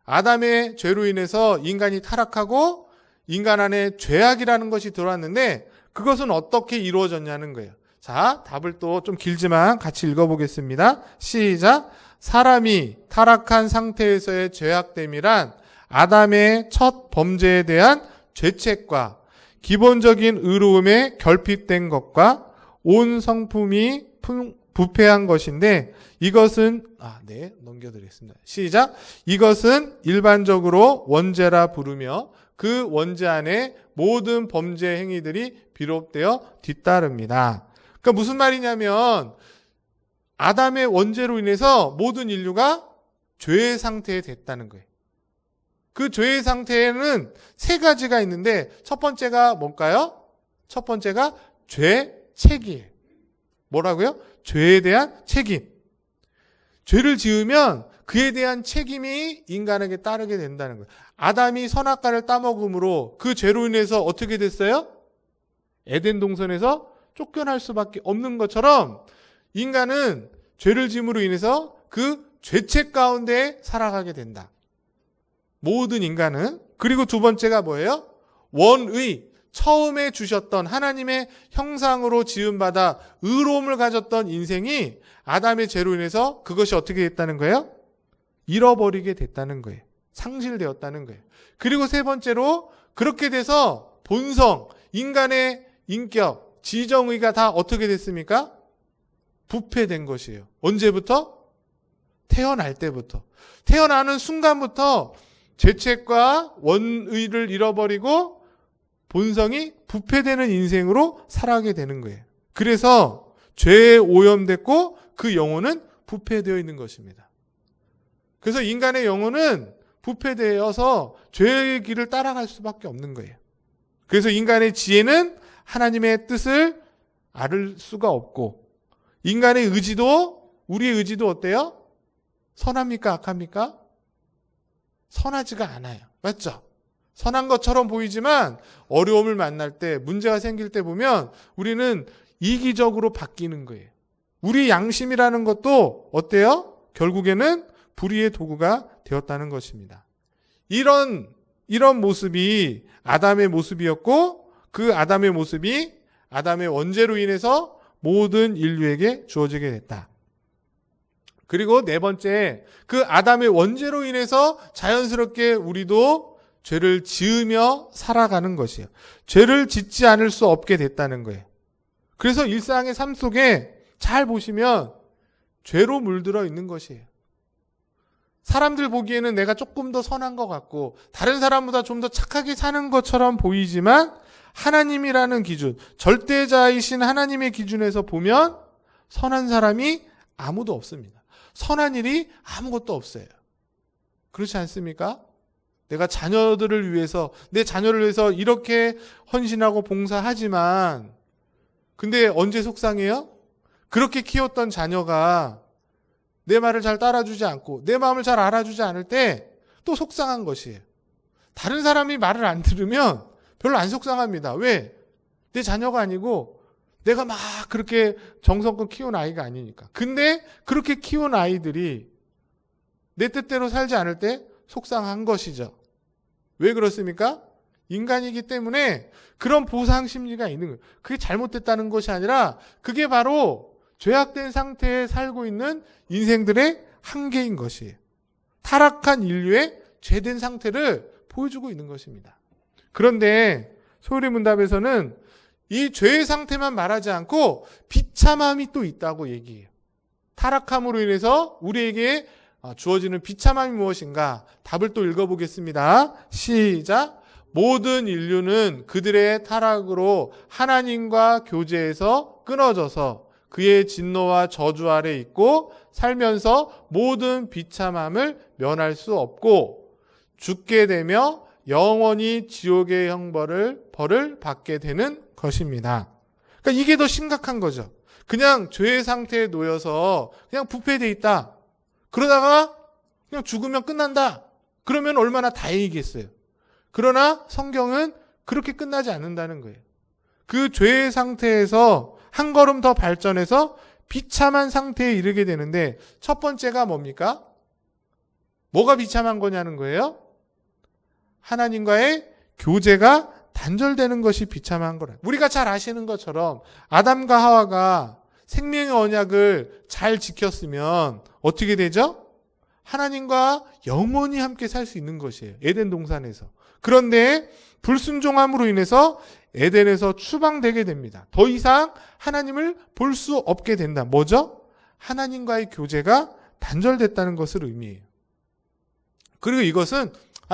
S3: 아담의 죄로 인해서 인간이 타락하고 인간 안에 죄악이라는 것이 들어왔는데 그것은 어떻게 이루어졌냐는 거예요. 자, 답을 또 좀 길지만 같이 읽어보겠습니다. 시작. 사람이 타락한 상태에서의 죄악됨이란 아담의 첫 범죄에 대한 죄책과 기본적인 의로움에 결핍된 것과 온 성품이 부패한 것인데 이것은 넘겨드리겠습니다. 시작. 이것은 일반적으로 원죄라 부르며 그 원죄 안에 모든 범죄 행위들이 비롯되어 뒤따릅니다. 그러니까 무슨 말이냐면 아담의 원죄로 인해서 모든 인류가 죄의 상태에 됐다는 거예요. 그 죄의 상태에는 세 가지가 있는데 첫 번째가 뭘까요? 첫 번째가 죄책이에요. 뭐라고요? 죄에 대한 책임. 죄를 지으면 그에 대한 책임이 인간에게 따르게 된다는 거예요. 아담이 선악과를 따먹음으로 그 죄로 인해서 어떻게 됐어요? 에덴 동산에서 쫓겨날 수밖에 없는 것처럼 인간은 죄를 지음으로 인해서 그 죄책 가운데 살아가게 된다. 모든 인간은. 그리고 두 번째가 뭐예요? 원의. 처음에 주셨던 하나님의 형상으로 지음받아 의로움을 가졌던 인생이 아담의 죄로 인해서 그것이 어떻게 됐다는 거예요? 잃어버리게 됐다는 거예요. 상실되었다는 거예요. 그리고 세 번째로 그렇게 돼서 본성, 인간의 인격, 지정의가 다 어떻게 됐습니까? 부패된 것이에요. 언제부터? 태어날 때부터. 태어나는 순간부터 죄책과 원의를 잃어버리고 본성이 부패되는 인생으로 살아가게 되는 거예요. 그래서 죄에 오염됐고 그 영혼은 부패되어 있는 것입니다. 그래서 인간의 영혼은 부패되어서 죄의 길을 따라갈 수밖에 없는 거예요. 그래서 인간의 지혜는 하나님의 뜻을 알 수가 없고 인간의 의지도 우리의 의지도 어때요? 선합니까? 악합니까? 선하지가 않아요. 맞죠? 선한 것처럼 보이지만 어려움을 만날 때 문제가 생길 때 보면 우리는 이기적으로 바뀌는 거예요. 우리 양심이라는 것도 어때요? 결국에는 불의의 도구가 되었다는 것입니다. 이런 모습이 아담의 모습이었고 그 아담의 모습이 아담의 원죄로 인해서 모든 인류에게 주어지게 됐다. 그리고 네 번째, 그 아담의 원죄로 인해서 자연스럽게 우리도 죄를 지으며 살아가는 것이에요. 죄를 짓지 않을 수 없게 됐다는 거예요. 그래서 일상의 삶 속에 잘 보시면 죄로 물들어 있는 것이에요. 사람들 보기에는 내가 조금 더 선한 것 같고 다른 사람보다 좀 더 착하게 사는 것처럼 보이지만 하나님이라는 기준, 절대자이신 하나님의 기준에서 보면 선한 사람이 아무도 없습니다. 선한 일이 아무것도 없어요. 그렇지 않습니까? 내가 자녀들을 위해서, 내 자녀를 위해서 이렇게 헌신하고 봉사하지만 근데 언제 속상해요? 그렇게 키웠던 자녀가 내 말을 잘 따라주지 않고 내 마음을 잘 알아주지 않을 때 또 속상한 것이에요. 다른 사람이 말을 안 들으면 별로 안 속상합니다. 왜? 내 자녀가 아니고 내가 막 그렇게 정성껏 키운 아이가 아니니까. 근데 그렇게 키운 아이들이 내 뜻대로 살지 않을 때 속상한 것이죠. 왜 그렇습니까? 인간이기 때문에 그런 보상 심리가 있는 거예요. 그게 잘못됐다는 것이 아니라 그게 바로 죄악된 상태에 살고 있는 인생들의 한계인 것이에요. 타락한 인류의 죄된 상태를 보여주고 있는 것입니다. 그런데 소율의 문답에서는 이 죄의 상태만 말하지 않고 비참함이 또 있다고 얘기해요. 타락함으로 인해서 우리에게 주어지는 비참함이 무엇인가? 답을 또 읽어보겠습니다. 시작. 모든 인류는 그들의 타락으로 하나님과 교제에서 끊어져서 그의 진노와 저주 아래 있고 살면서 모든 비참함을 면할 수 없고 죽게 되며 영원히 지옥의 벌을 받게 되는 것입니다. 그러니까 이게 더 심각한 거죠. 그냥 죄의 상태에 놓여서 그냥 부패돼 있다. 그러다가 그냥 죽으면 끝난다. 그러면 얼마나 다행이겠어요. 그러나 성경은 그렇게 끝나지 않는다는 거예요. 그 죄의 상태에서 한 걸음 더 발전해서 비참한 상태에 이르게 되는데 첫 번째가 뭡니까? 뭐가 비참한 거냐는 거예요? 하나님과의 교제가 단절되는 것이 비참한 거라. 우리가 잘 아시는 것처럼 아담과 하와가 생명의 언약을 잘 지켰으면 어떻게 되죠? 하나님과 영원히 함께 살 수 있는 것이에요. 에덴 동산에서. 그런데 불순종함으로 인해서 에덴에서 추방되게 됩니다. 더 이상 하나님을 볼 수 없게 된다. 뭐죠? 하나님과의 교제가 단절됐다는 것을 의미해요. 그리고 이것은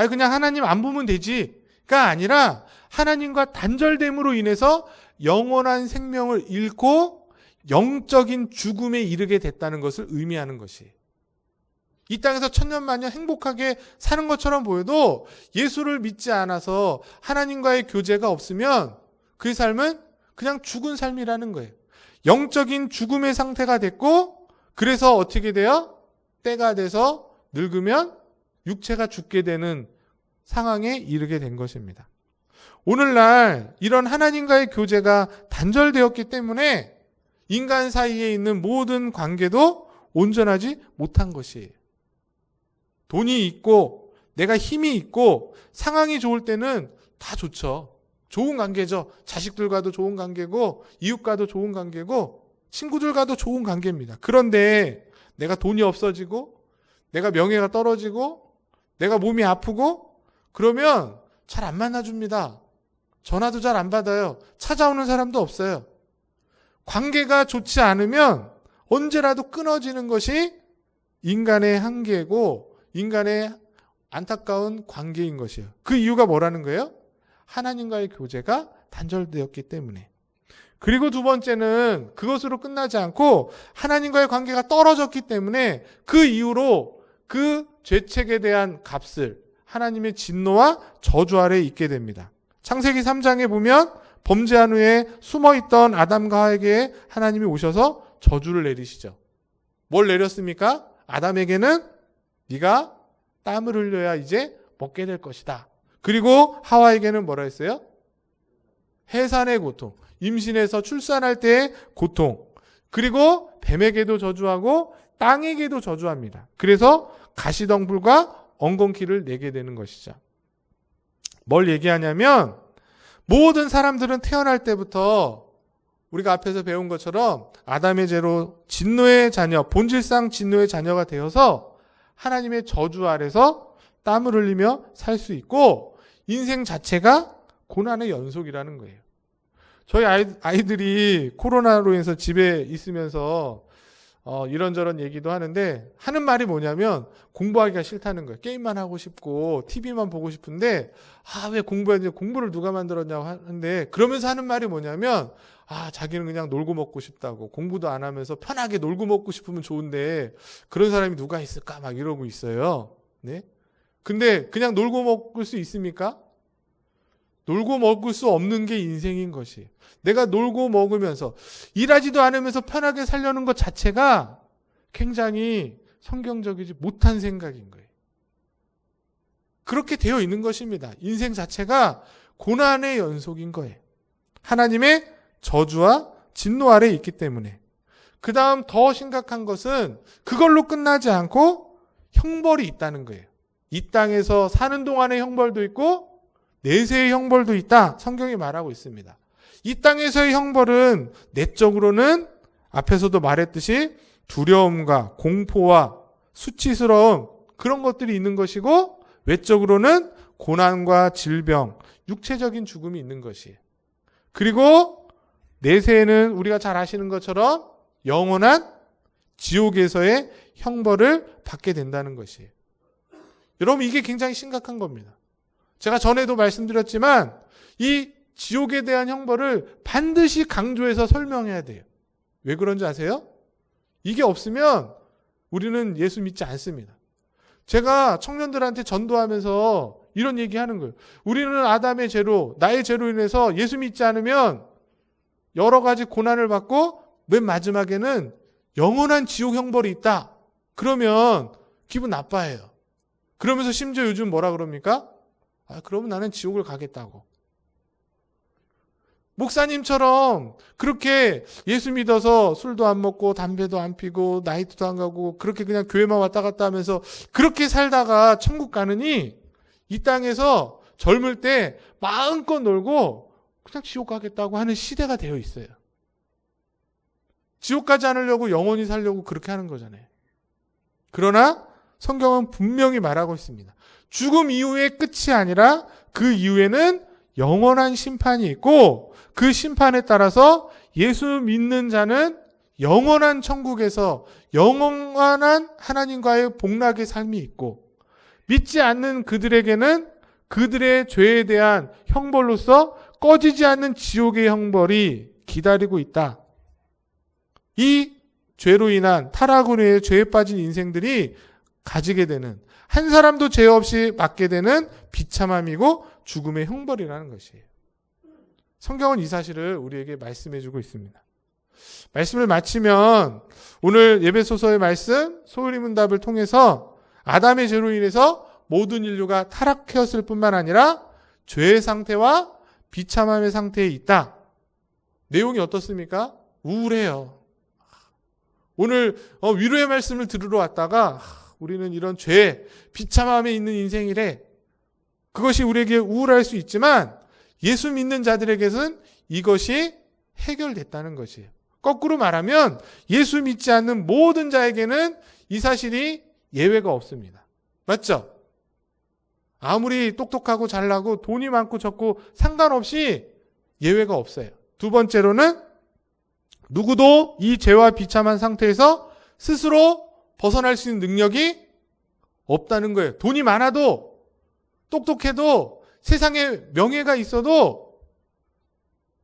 S3: 그냥 하나님 안 보면 되지가 아니라 하나님과 단절됨으로 인해서 영원한 생명을 잃고 영적인 죽음에 이르게 됐다는 것을 의미하는 것이에요. 이 땅에서 천년만년 행복하게 사는 것처럼 보여도 예수를 믿지 않아서 하나님과의 교제가 없으면 그 삶은 그냥 죽은 삶이라는 거예요. 영적인 죽음의 상태가 됐고 그래서 어떻게 돼요? 때가 돼서 늙으면 육체가 죽게 되는 상황에 이르게 된 것입니다. 오늘날 이런 하나님과의 교제가 단절되었기 때문에 인간 사이에 있는 모든 관계도 온전하지 못한 것이에요. 돈이 있고 내가 힘이 있고 상황이 좋을 때는 다 좋죠. 좋은 관계죠. 자식들과도 좋은 관계고 이웃과도 좋은 관계고 친구들과도 좋은 관계입니다. 그런데 내가 돈이 없어지고 내가 명예가 떨어지고 내가 몸이 아프고 그러면 잘 안 만나줍니다. 전화도 잘 안 받아요. 찾아오는 사람도 없어요. 관계가 좋지 않으면 언제라도 끊어지는 것이 인간의 한계고 인간의 안타까운 관계인 것이에요. 그 이유가 뭐라는 거예요? 하나님과의 교제가 단절되었기 때문에. 그리고 두 번째는 그것으로 끝나지 않고 하나님과의 관계가 떨어졌기 때문에 그 이후로 그 죄책에 대한 값을 하나님의 진노와 저주 아래에 있게 됩니다. 창세기 3장에 보면 범죄한 후에 숨어있던 아담과 하와에게 하나님이 오셔서 저주를 내리시죠. 뭘 내렸습니까? 아담에게는 네가 땀을 흘려야 이제 먹게 될 것이다. 그리고 하와에게는 뭐라 했어요? 해산의 고통, 임신해서 출산할 때의 고통, 그리고 뱀에게도 저주하고 땅에게도 저주합니다. 그래서 가시덩불과 엉겅퀴를 내게 되는 것이죠. 뭘 얘기하냐면 모든 사람들은 태어날 때부터 우리가 앞에서 배운 것처럼 아담의 죄로 진노의 자녀, 본질상 진노의 자녀가 되어서 하나님의 저주 아래서 땀을 흘리며 살 수 있고 인생 자체가 고난의 연속이라는 거예요. 저희 아이들이 코로나로 인해서 집에 있으면서 이런저런 얘기도 하는데 하는 말이 뭐냐면 공부하기가 싫다는 거예요. 게임만 하고 싶고 TV만 보고 싶은데 왜 공부해야지, 공부를 누가 만들었냐고 하는데 그러면서 하는 말이 뭐냐면 자기는 그냥 놀고 먹고 싶다고, 공부도 안 하면서 편하게 놀고 먹고 싶으면 좋은데 그런 사람이 누가 있을까 막 이러고 있어요. 네? 근데 그냥 놀고 먹을 수 있습니까? 놀고 먹을 수 없는 게 인생인 것이. 내가 놀고 먹으면서 일하지도 않으면서 편하게 살려는 것 자체가 굉장히 성경적이지 못한 생각인 거예요. 그렇게 되어 있는 것입니다. 인생 자체가 고난의 연속인 거예요. 하나님의 저주와 진노 아래에 있기 때문에. 그 다음 더 심각한 것은 그걸로 끝나지 않고 형벌이 있다는 거예요. 이 땅에서 사는 동안의 형벌도 있고 내세의 형벌도 있다. 성경이 말하고 있습니다. 이 땅에서의 형벌은 내적으로는 앞에서도 말했듯이 두려움과 공포와 수치스러움 그런 것들이 있는 것이고 외적으로는 고난과 질병, 육체적인 죽음이 있는 것이에요. 그리고 내세에는 우리가 잘 아시는 것처럼 영원한 지옥에서의 형벌을 받게 된다는 것이에요. 여러분, 이게 굉장히 심각한 겁니다. 제가 전에도 말씀드렸지만 이 지옥에 대한 형벌을 반드시 강조해서 설명해야 돼요. 왜 그런지 아세요? 이게 없으면 우리는 예수 믿지 않습니다. 제가 청년들한테 전도하면서 이런 얘기하는 거예요. 우리는 아담의 죄로, 나의 죄로 인해서 예수 믿지 않으면 여러 가지 고난을 받고 맨 마지막에는 영원한 지옥 형벌이 있다. 그러면 기분 나빠해요. 그러면서 심지어 요즘 뭐라 그럽니까? 그러면 나는 지옥을 가겠다고. 목사님처럼 그렇게 예수 믿어서 술도 안 먹고 담배도 안 피고 나이트도 안 가고 그렇게 그냥 교회만 왔다 갔다 하면서 그렇게 살다가 천국 가느니 이 땅에서 젊을 때 마음껏 놀고 그냥 지옥 가겠다고 하는 시대가 되어 있어요. 지옥 가지 않으려고 영원히 살려고 그렇게 하는 거잖아요. 그러나 성경은 분명히 말하고 있습니다. 죽음 이후의 끝이 아니라 그 이후에는 영원한 심판이 있고 그 심판에 따라서 예수 믿는 자는 영원한 천국에서 영원한 하나님과의 복락의 삶이 있고 믿지 않는 그들에게는 그들의 죄에 대한 형벌로서 꺼지지 않는 지옥의 형벌이 기다리고 있다. 이 죄로 인한 타락으로 인해 죄에 빠진 인생들이 가지게 되는 한 사람도 죄 없이 맞게 되는 비참함이고 죽음의 형벌이라는 것이에요. 성경은 이 사실을 우리에게 말씀해주고 있습니다. 말씀을 마치면 오늘 예배소서의 말씀 소홀히 문답을 통해서 아담의 죄로 인해서 모든 인류가 타락하였을 뿐만 아니라 죄의 상태와 비참함의 상태에 있다. 내용이 어떻습니까? 우울해요. 오늘 위로의 말씀을 들으러 왔다가 우리는 이런 죄, 비참함에 있는 인생이래. 그것이 우리에게 우울할 수 있지만 예수 믿는 자들에게는 이것이 해결됐다는 것이에요. 거꾸로 말하면 예수 믿지 않는 모든 자에게는 이 사실이 예외가 없습니다. 맞죠? 아무리 똑똑하고 잘나고 돈이 많고 적고 상관없이 예외가 없어요. 두 번째로는 누구도 이 죄와 비참한 상태에서 스스로 벗어날 수 있는 능력이 없다는 거예요. 돈이 많아도 똑똑해도 세상에 명예가 있어도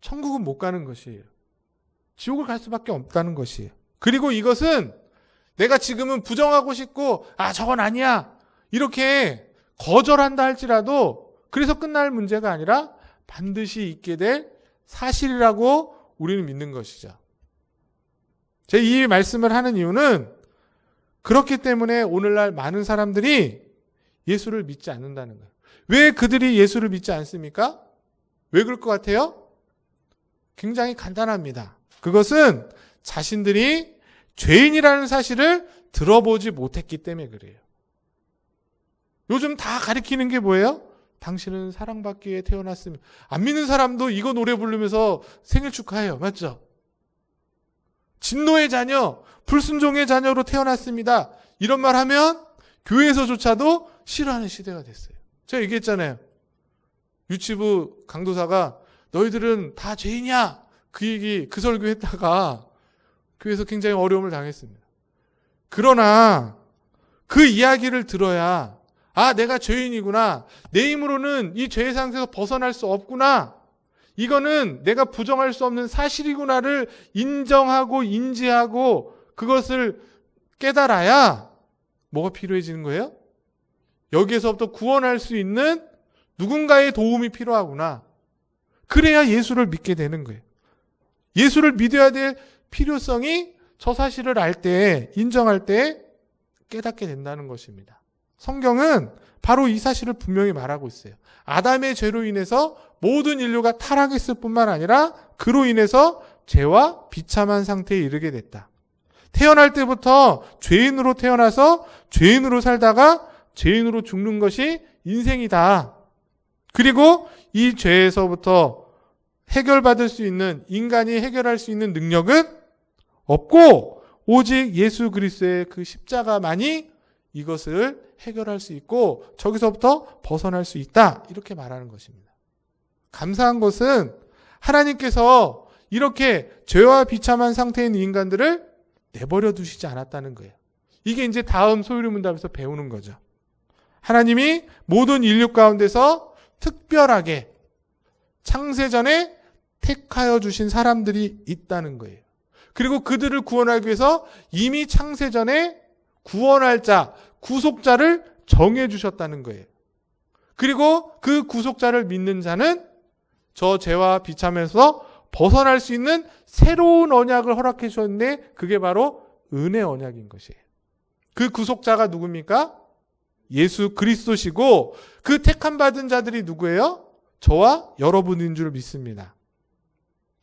S3: 천국은 못 가는 것이에요. 지옥을 갈 수밖에 없다는 것이에요. 그리고 이것은 내가 지금은 부정하고 싶고 저건 아니야 이렇게 거절한다 할지라도 그래서 끝날 문제가 아니라 반드시 있게 될 사실이라고 우리는 믿는 것이죠. 제가 이 말씀을 하는 이유는 그렇기 때문에 오늘날 많은 사람들이 예수를 믿지 않는다는 거예요. 왜 그들이 예수를 믿지 않습니까? 왜 그럴 것 같아요? 굉장히 간단합니다. 그것은 자신들이 죄인이라는 사실을 들어보지 못했기 때문에 그래요. 요즘 다 가리키는 게 뭐예요? 당신은 사랑받기 위해 태어났으면. 안 믿는 사람도 이거 노래 부르면서 생일 축하해요. 맞죠? 진노의 자녀, 불순종의 자녀로 태어났습니다. 이런 말 하면 교회에서조차도 싫어하는 시대가 됐어요. 제가 얘기했잖아요. 유치부 강도사가 너희들은 다 죄인이야. 그 얘기, 그 설교 했다가 교회에서 굉장히 어려움을 당했습니다. 그러나 그 이야기를 들어야 내가 죄인이구나. 내 힘으로는 이 죄의 상태에서 벗어날 수 없구나. 이거는 내가 부정할 수 없는 사실이구나를 인정하고 인지하고 그것을 깨달아야 뭐가 필요해지는 거예요? 여기에서부터 구원할 수 있는 누군가의 도움이 필요하구나. 그래야 예수를 믿게 되는 거예요. 예수를 믿어야 될 필요성이 저 사실을 알 때, 인정할 때 깨닫게 된다는 것입니다. 성경은 바로 이 사실을 분명히 말하고 있어요. 아담의 죄로 인해서 모든 인류가 타락했을 뿐만 아니라 그로 인해서 죄와 비참한 상태에 이르게 됐다. 태어날 때부터 죄인으로 태어나서 죄인으로 살다가 죄인으로 죽는 것이 인생이다. 그리고 이 죄에서부터 해결받을 수 있는, 인간이 해결할 수 있는 능력은 없고 오직 예수 그리스도의 그 십자가만이 이것을 해결할 수 있고 저기서부터 벗어날 수 있다. 이렇게 말하는 것입니다. 감사한 것은 하나님께서 이렇게 죄와 비참한 상태인 인간들을 내버려 두시지 않았다는 거예요. 이게 이제 다음 소유리 문답에서 배우는 거죠. 하나님이 모든 인류 가운데서 특별하게 창세전에 택하여 주신 사람들이 있다는 거예요. 그리고 그들을 구원하기 위해서 이미 창세전에 구원할 자, 구속자를 정해 주셨다는 거예요. 그리고 그 구속자를 믿는 자는 저 죄와 비참에서 벗어날 수 있는 새로운 언약을 허락해 주셨는데 그게 바로 은혜 언약인 것이에요. 그 구속자가 누굽니까? 예수 그리스도시고 그 택함 받은 자들이 누구예요? 저와 여러분인 줄 믿습니다.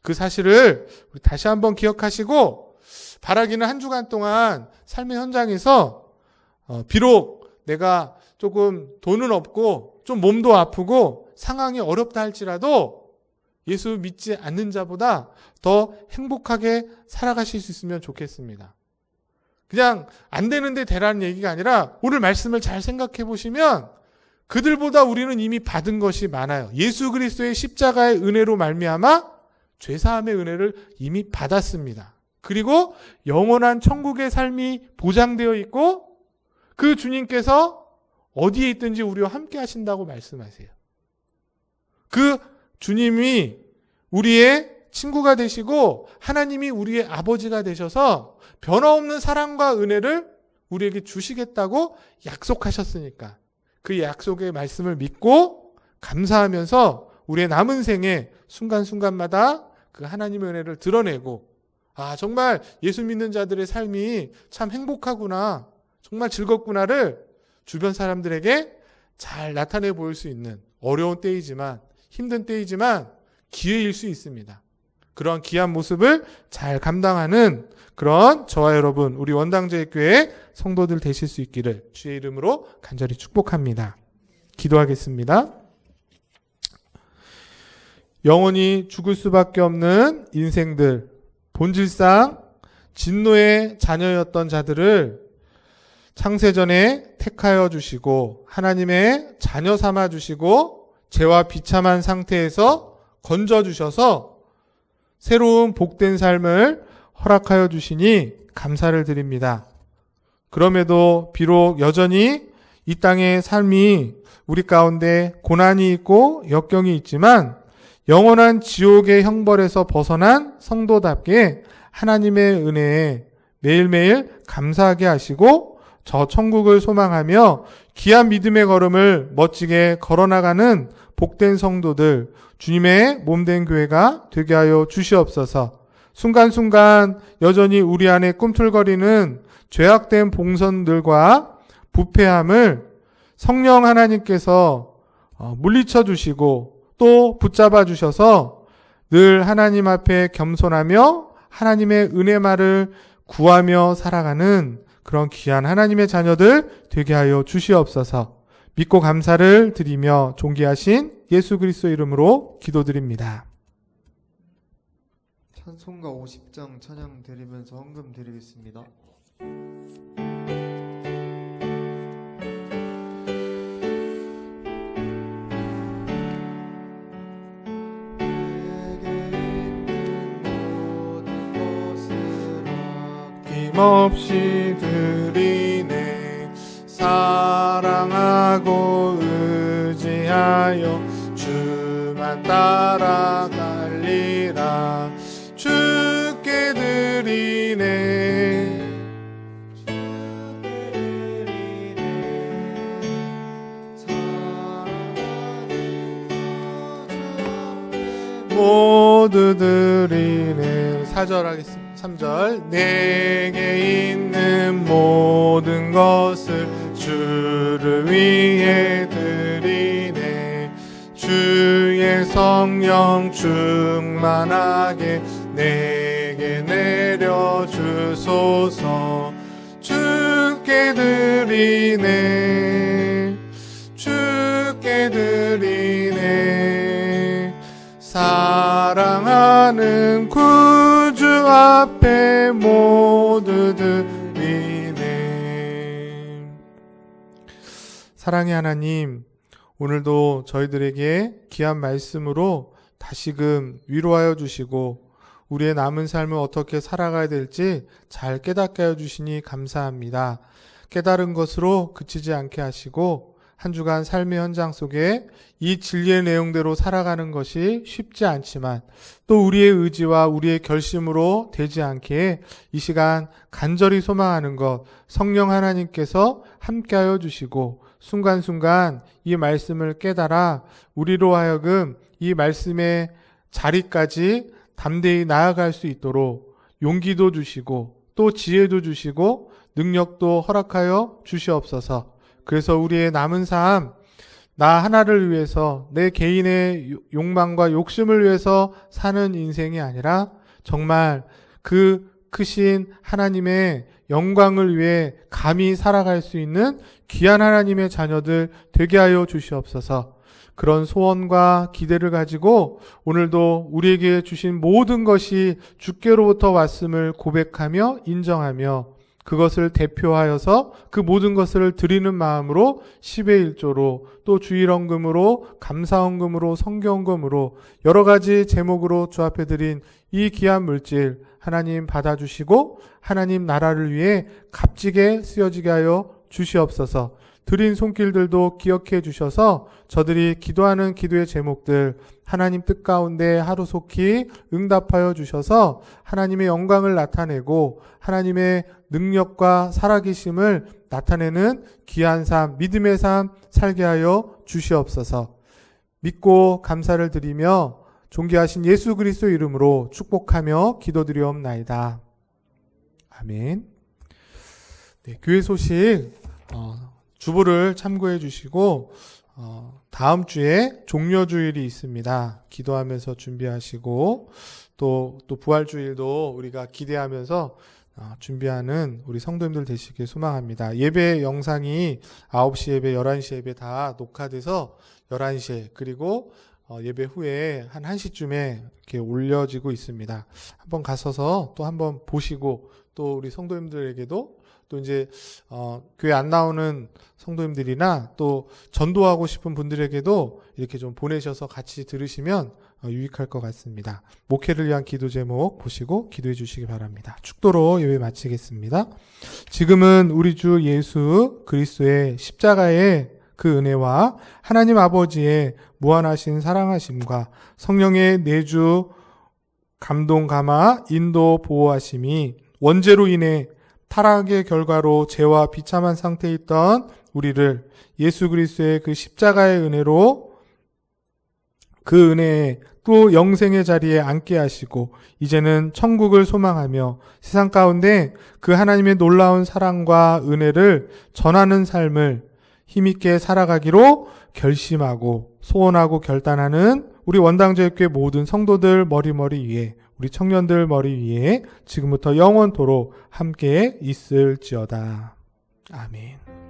S3: 그 사실을 우리 다시 한번 기억하시고 바라기는 한 주간 동안 삶의 현장에서 비록 내가 조금 돈은 없고 좀 몸도 아프고 상황이 어렵다 할지라도 예수 믿지 않는 자보다 더 행복하게 살아가실 수 있으면 좋겠습니다. 그냥 안 되는데 되라는 얘기가 아니라 오늘 말씀을 잘 생각해 보시면 그들보다 우리는 이미 받은 것이 많아요. 예수 그리스도의 십자가의 은혜로 말미암아 죄사함의 은혜를 이미 받았습니다. 그리고 영원한 천국의 삶이 보장되어 있고 그 주님께서 어디에 있든지 우리와 함께 하신다고 말씀하세요. 그 주님이 우리의 친구가 되시고 하나님이 우리의 아버지가 되셔서 변화없는 사랑과 은혜를 우리에게 주시겠다고 약속하셨으니까 그 약속의 말씀을 믿고 감사하면서 우리의 남은 생에 순간순간마다 그 하나님의 은혜를 드러내고 정말 예수 믿는 자들의 삶이 참 행복하구나, 정말 즐겁구나를 주변 사람들에게 잘 나타내 보일 수 있는 어려운 때이지만 힘든 때이지만 기회일 수 있습니다. 그런 귀한 모습을 잘 감당하는 그런 저와 여러분 우리 원당제일교회 성도들 되실 수 있기를 주의 이름으로 간절히 축복합니다. 기도하겠습니다. 영원히 죽을 수밖에 없는 인생들, 본질상 진노의 자녀였던 자들을 창세전에 택하여 주시고 하나님의 자녀 삼아 주시고 죄와 비참한 상태에서 건져 주셔서 새로운 복된 삶을 허락하여 주시니 감사를 드립니다. 그럼에도 비록 여전히 이 땅의 삶이 우리 가운데 고난이 있고 역경이 있지만 영원한 지옥의 형벌에서 벗어난 성도답게 하나님의 은혜에 매일매일 감사하게 하시고 저 천국을 소망하며 귀한 믿음의 걸음을 멋지게 걸어나가는 복된 성도들, 주님의 몸된 교회가 되게 하여 주시옵소서. 순간순간 여전히 우리 안에 꿈틀거리는 죄악된 봉선들과 부패함을 성령 하나님께서 물리쳐 주시고 또 붙잡아 주셔서 늘 하나님 앞에 겸손하며 하나님의 은혜만을 구하며 살아가는 그런 귀한 하나님의 자녀들 되게 하여 주시옵소서. 믿고 감사를 드리며 존귀하신 예수 그리스도 이름으로 기도드립니다.
S1: 찬송가 50장 찬양 드리면서 헌금 드리겠습니다.
S3: 없이 드리네. 사랑하고 의지하여 주만 따라갈리라. 주께 드리네. 모두 드리네. 4절 하겠습니다. 3절 내게 있는 모든 것을 주를 위해 드리네. 주의 성령 충만하게 내게 내려주소서. 주께 드리네. 주께 드리네. 사랑하는 구주 앞에 모두 드리네. 사랑의 하나님, 오늘도 저희들에게 귀한 말씀으로 다시금 위로하여 주시고 우리의 남은 삶을 어떻게 살아가야 될지 잘 깨닫게 하여 주시니 감사합니다. 깨달은 것으로 그치지 않게 하시고 한 주간 삶의 현장 속에 이 진리의 내용대로 살아가는 것이 쉽지 않지만 또 우리의 의지와 우리의 결심으로 되지 않게 이 시간 간절히 소망하는 것 성령 하나님께서 함께하여 주시고 순간순간 이 말씀을 깨달아 우리로 하여금 이 말씀의 자리까지 담대히 나아갈 수 있도록 용기도 주시고 또 지혜도 주시고 능력도 허락하여 주시옵소서. 그래서 우리의 남은 삶, 나 하나를 위해서 내 개인의 욕망과 욕심을 위해서 사는 인생이 아니라 정말 그 크신 하나님의 영광을 위해 감히 살아갈 수 있는 귀한 하나님의 자녀들 되게 하여 주시옵소서. 그런 소원과 기대를 가지고 오늘도 우리에게 주신 모든 것이 주께로부터 왔음을 고백하며 인정하며 그것을 대표하여서 그 모든 것을 드리는 마음으로 10의 1조로 또 주일헌금으로 감사헌금으로 성경헌금으로 여러 가지 제목으로 주 앞에 드린 이 귀한 물질 하나님 받아주시고 하나님 나라를 위해 값지게 쓰여지게 하여 주시옵소서. 드린 손길들도 기억해 주셔서 저들이 기도하는 기도의 제목들 하나님 뜻 가운데 하루속히 응답하여 주셔서 하나님의 영광을 나타내고 하나님의 능력과 살아계심을 나타내는 귀한 삶, 믿음의 삶 살게 하여 주시옵소서. 믿고 감사를 드리며 존귀하신 예수 그리스도 이름으로 축복하며 기도드리옵나이다. 아멘. 네, 교회 소식 주보를 참고해 주시고 다음 주에 종려주일이 있습니다. 기도하면서 준비하시고 또 부활주일도 우리가 기대하면서 준비하는 우리 성도님들 되시길 소망합니다. 예배 영상이 9시 예배, 11시 예배 다 녹화돼서 11시에 그리고 예배 후에 한 1시쯤에 이렇게 올려지고 있습니다. 한번 가셔서 또 한번 보시고 또 우리 성도님들에게도 또 이제 교회 안 나오는 성도님들이나 또 전도하고 싶은 분들에게도 이렇게 좀 보내셔서 같이 들으시면 유익할 것 같습니다. 목회를 위한 기도 제목 보시고 기도해 주시기 바랍니다. 축도로 예배 마치겠습니다. 지금은 우리 주 예수 그리스도의 십자가의 그 은혜와 하나님 아버지의 무한하신 사랑하심과 성령의 내주 감동 감화 인도 보호하심이 원죄로 인해 타락의 결과로 죄와 비참한 상태에 있던 우리를 예수 그리스도의 그 십자가의 은혜로 그 은혜에 또 영생의 자리에 앉게 하시고 이제는 천국을 소망하며 세상 가운데 그 하나님의 놀라운 사랑과 은혜를 전하는 삶을 힘있게 살아가기로 결심하고 소원하고 결단하는 우리 원당제일교회 모든 성도들 머리 위에 우리 청년들 머리 위에 지금부터 영원토록 함께 있을지어다. 아멘.